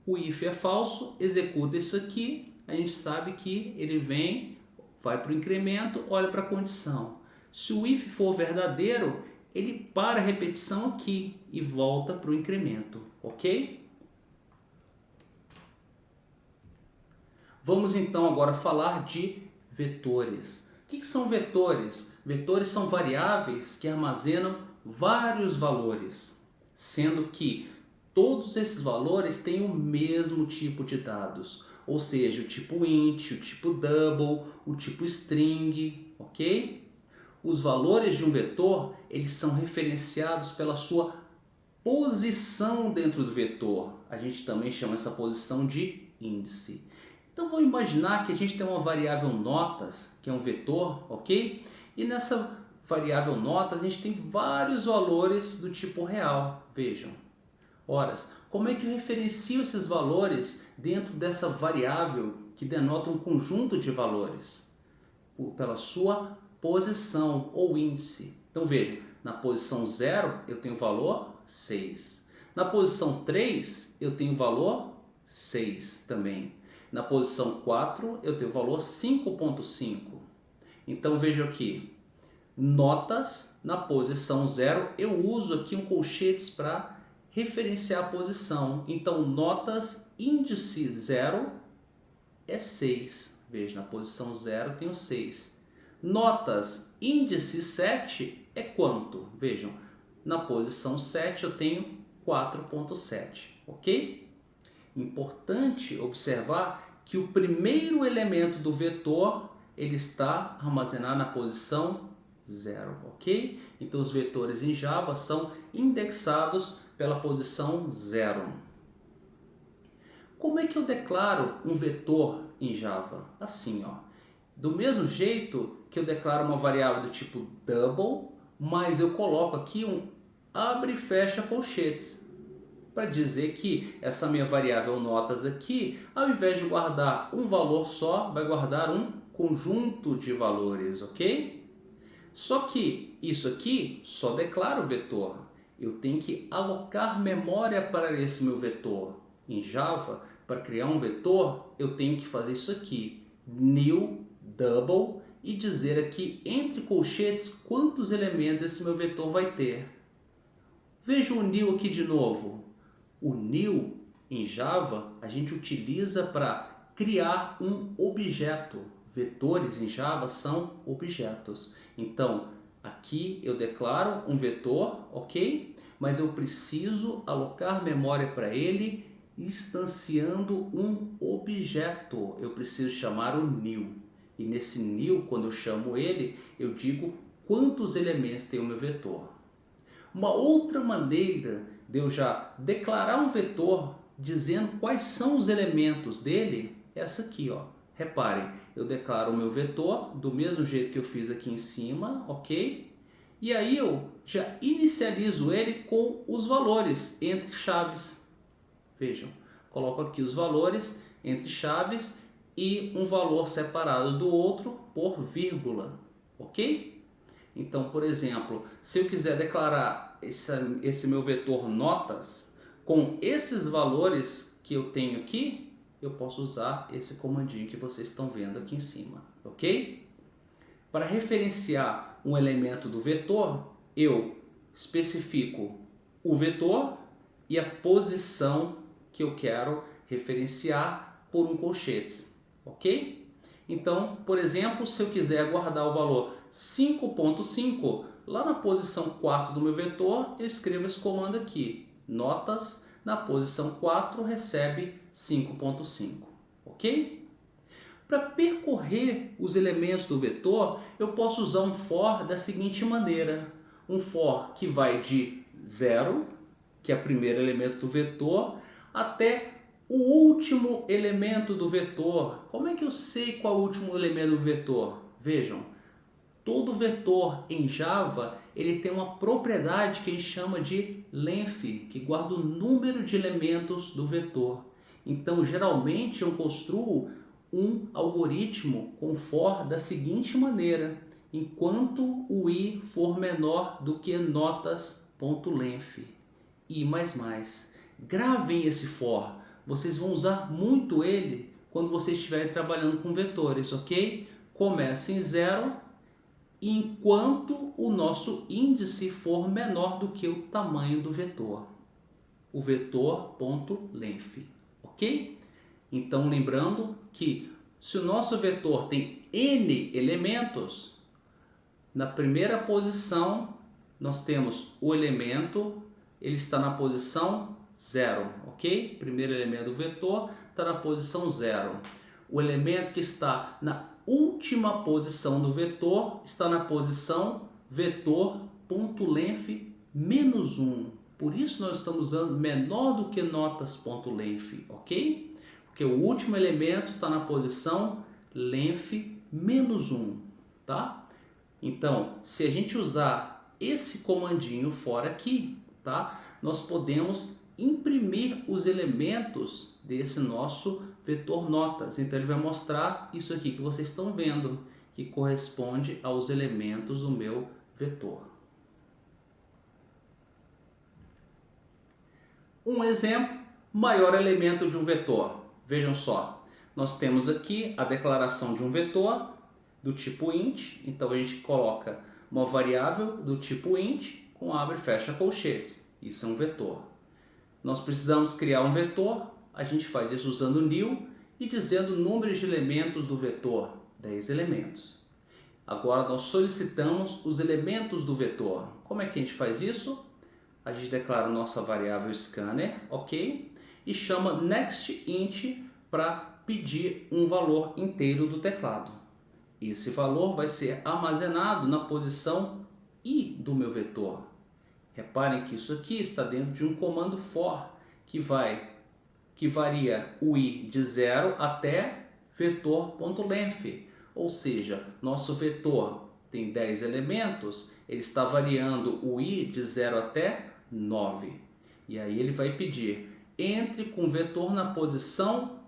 o if é falso, executa isso aqui, a gente sabe que ele vem, vai para o incremento, olha para a condição. Se o if for verdadeiro, ele para a repetição aqui e volta para o incremento, ok? Vamos então agora falar de vetores. O que são vetores? Vetores são variáveis que armazenam vários valores, sendo que todos esses valores têm o mesmo tipo de dados, ou seja, o tipo int, o tipo double, o tipo string, ok? Os valores de um vetor, eles são referenciados pela sua posição dentro do vetor. A gente também chama essa posição de índice. Então vamos imaginar que a gente tem uma variável notas, que é um vetor, ok? E nessa variável notas, a gente tem vários valores do tipo real. Vejam. Ora, como é que eu referencio esses valores dentro dessa variável que denota um conjunto de valores? Pela sua posição ou índice. Então veja, na posição 0 eu tenho o valor 6. Na posição 3 eu tenho o valor 6 também. Na posição 4 eu tenho o valor 5.5. Então veja aqui, notas na posição 0, eu uso aqui um colchetes para referenciar a posição. Então notas índice 0 é 6. Veja, na posição 0 eu tenho 6. Notas índice 7 é quanto? Vejam, na posição 7 eu tenho 4.7, ok? Importante observar que o primeiro elemento do vetor ele está armazenado na posição 0, ok? Então os vetores em Java são indexados pela posição 0. Como é que eu declaro um vetor em Java? Assim, ó. Do mesmo jeito que eu declaro uma variável do tipo double, mas eu coloco aqui um abre e fecha colchetes, para dizer que essa minha variável notas aqui, ao invés de guardar um valor só, vai guardar um conjunto de valores, ok? Só que isso aqui só declara o vetor. Eu tenho que alocar memória para esse meu vetor. Em Java, para criar um vetor, eu tenho que fazer isso aqui, new double, e dizer aqui entre colchetes quantos elementos esse meu vetor vai ter. Veja o new aqui de novo. O new em Java a gente utiliza para criar um objeto. Vetores em Java são objetos. Então, aqui eu declaro um vetor, ok? Mas eu preciso alocar memória para ele instanciando um objeto. Eu preciso chamar o new. E nesse new, quando eu chamo ele, eu digo quantos elementos tem o meu vetor. Uma outra maneira de eu já declarar um vetor dizendo quais são os elementos dele é essa aqui, ó. Reparem, eu declaro o meu vetor do mesmo jeito que eu fiz aqui em cima, ok? E aí eu já inicializo ele com os valores entre chaves. Vejam, coloco aqui os valores entre chaves e um valor separado do outro por vírgula, ok? Então, por exemplo, se eu quiser declarar esse meu vetor notas com esses valores que eu tenho aqui, eu posso usar esse comandinho que vocês estão vendo aqui em cima, ok? Para referenciar um elemento do vetor, eu especifico o vetor e a posição que eu quero referenciar por um colchetes, ok? Então, por exemplo, se eu quiser guardar o valor 5.5, lá na posição 4 do meu vetor, eu escrevo esse comando aqui, notas, na posição 4 recebe 5.5, ok? Para percorrer os elementos do vetor, eu posso usar um for da seguinte maneira, um for que vai de 0, que é o primeiro elemento do vetor, até o último elemento do vetor. Como é que eu sei qual é o último elemento do vetor? Vejam, todo vetor em Java ele tem uma propriedade que a gente chama de length, que guarda o número de elementos do vetor. Então, geralmente, eu construo um algoritmo com for da seguinte maneira, enquanto o i for menor do que notas.length. I++. Gravem esse for. Vocês vão usar muito ele quando vocês estiverem trabalhando com vetores, ok? Começa em 0 enquanto o nosso índice for menor do que o tamanho do vetor. O vetor.length, ok? Então, lembrando que se o nosso vetor tem n elementos, na primeira posição nós temos o elemento, ele está na posição 0, ok? Primeiro elemento do vetor está na posição 0. O elemento que está na última posição do vetor está na posição vetor.length menos 1. Por isso nós estamos usando menor do que notas.length, ok? Porque o último elemento está na posição length menos 1, tá? Então, se a gente usar esse comandinho fora aqui, tá? Nós podemos imprimir os elementos desse nosso vetor notas. Então ele vai mostrar isso aqui que vocês estão vendo, que corresponde aos elementos do meu vetor. Um exemplo, maior elemento de um vetor. Vejam só, nós temos aqui a declaração de um vetor do tipo int, então a gente coloca uma variável do tipo int com abre e fecha colchetes. Isso é um vetor. Nós precisamos criar um vetor, a gente faz isso usando new e dizendo o número de elementos do vetor, 10 elementos. Agora nós solicitamos os elementos do vetor. Como é que a gente faz isso? A gente declara nossa variável scanner, ok? E chama nextInt para pedir um valor inteiro do teclado. Esse valor vai ser armazenado na posição i do meu vetor. Reparem que isso aqui está dentro de um comando for, que varia o i de 0 até vetor.length. Ou seja, nosso vetor tem 10 elementos, ele está variando o i de 0 até 9. E aí ele vai pedir, entre com o vetor na posição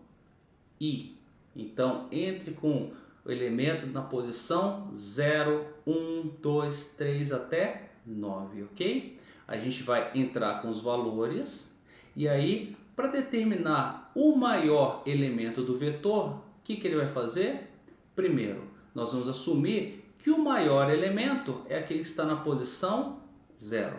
i. Então, entre com o elemento na posição 0, 1, 2, 3 até 9, ok? A gente vai entrar com os valores e aí, para determinar o maior elemento do vetor, o que ele vai fazer? Primeiro, nós vamos assumir que o maior elemento é aquele que está na posição 0.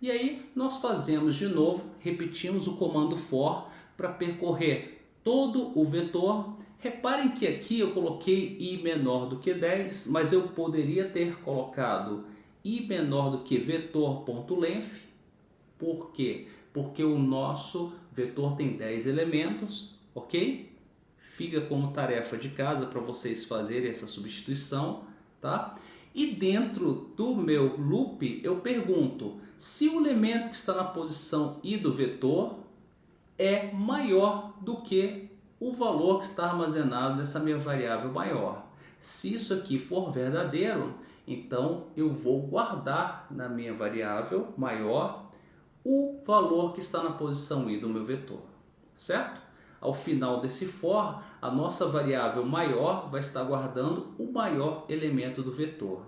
E aí, nós fazemos de novo, repetimos o comando for para percorrer todo o vetor. Reparem que aqui eu coloquei i menor do que 10, mas eu poderia ter colocado i menor do que vetor.length. Por quê? Porque o nosso vetor tem 10 elementos, ok? Fica como tarefa de casa para vocês fazerem essa substituição, tá? E dentro do meu loop eu pergunto se o elemento que está na posição i do vetor é maior do que o valor que está armazenado nessa minha variável maior. Se isso aqui for verdadeiro, então eu vou guardar na minha variável maior o valor que está na posição i do meu vetor, certo? Ao final desse for, a nossa variável maior vai estar guardando o maior elemento do vetor.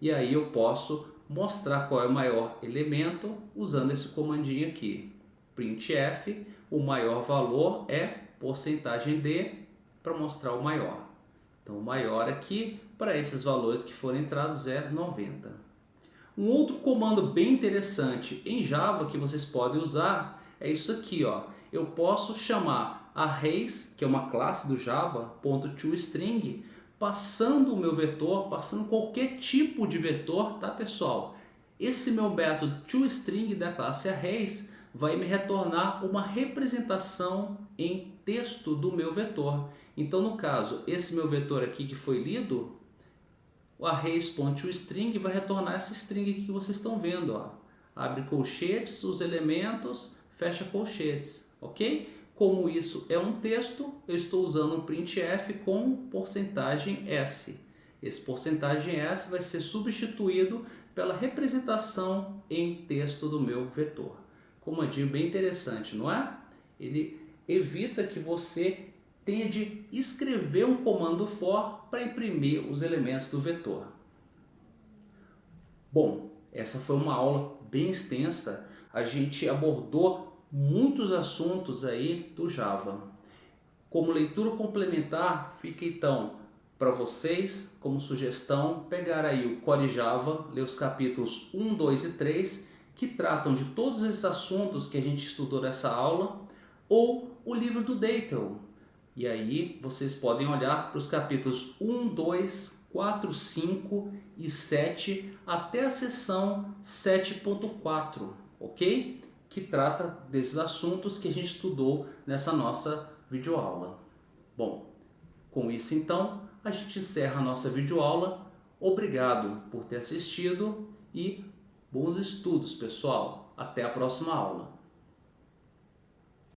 E aí eu posso mostrar qual é o maior elemento usando esse comandinho aqui. printf, o maior valor é porcentagem d para mostrar o maior. Então o maior aqui, para esses valores que foram entrados, é 90. Um outro comando bem interessante em Java que vocês podem usar é isso aqui, ó. Eu posso chamar arrays, que é uma classe do Java, .toString, passando o meu vetor, passando qualquer tipo de vetor, tá pessoal? Esse meu método toString da classe arrays vai me retornar uma representação em texto do meu vetor. Então no caso, esse meu vetor aqui que foi lido, o arrays.toString vai retornar essa string aqui que vocês estão vendo, ó. Abre colchetes, os elementos, fecha colchetes, ok? Como isso é um texto, eu estou usando um printf com porcentagem s. Esse porcentagem s vai ser substituído pela representação em texto do meu vetor. Comandinho bem interessante, não é? Ele evita que você tenha de escrever um comando for para imprimir os elementos do vetor. Bom, essa foi uma aula bem extensa. A gente abordou muitos assuntos aí do Java. Como leitura complementar, fica então para vocês, como sugestão, pegar aí o Core Java, ler os capítulos 1, 2 e 3, que tratam de todos esses assuntos que a gente estudou nessa aula, ou o livro do Deitel. E aí vocês podem olhar para os capítulos 1, 2, 4, 5 e 7 até a seção 7.4, ok? Que trata desses assuntos que a gente estudou nessa nossa videoaula. Bom, com isso então a gente encerra a nossa videoaula. Obrigado por ter assistido e bons estudos, pessoal. Até a próxima aula.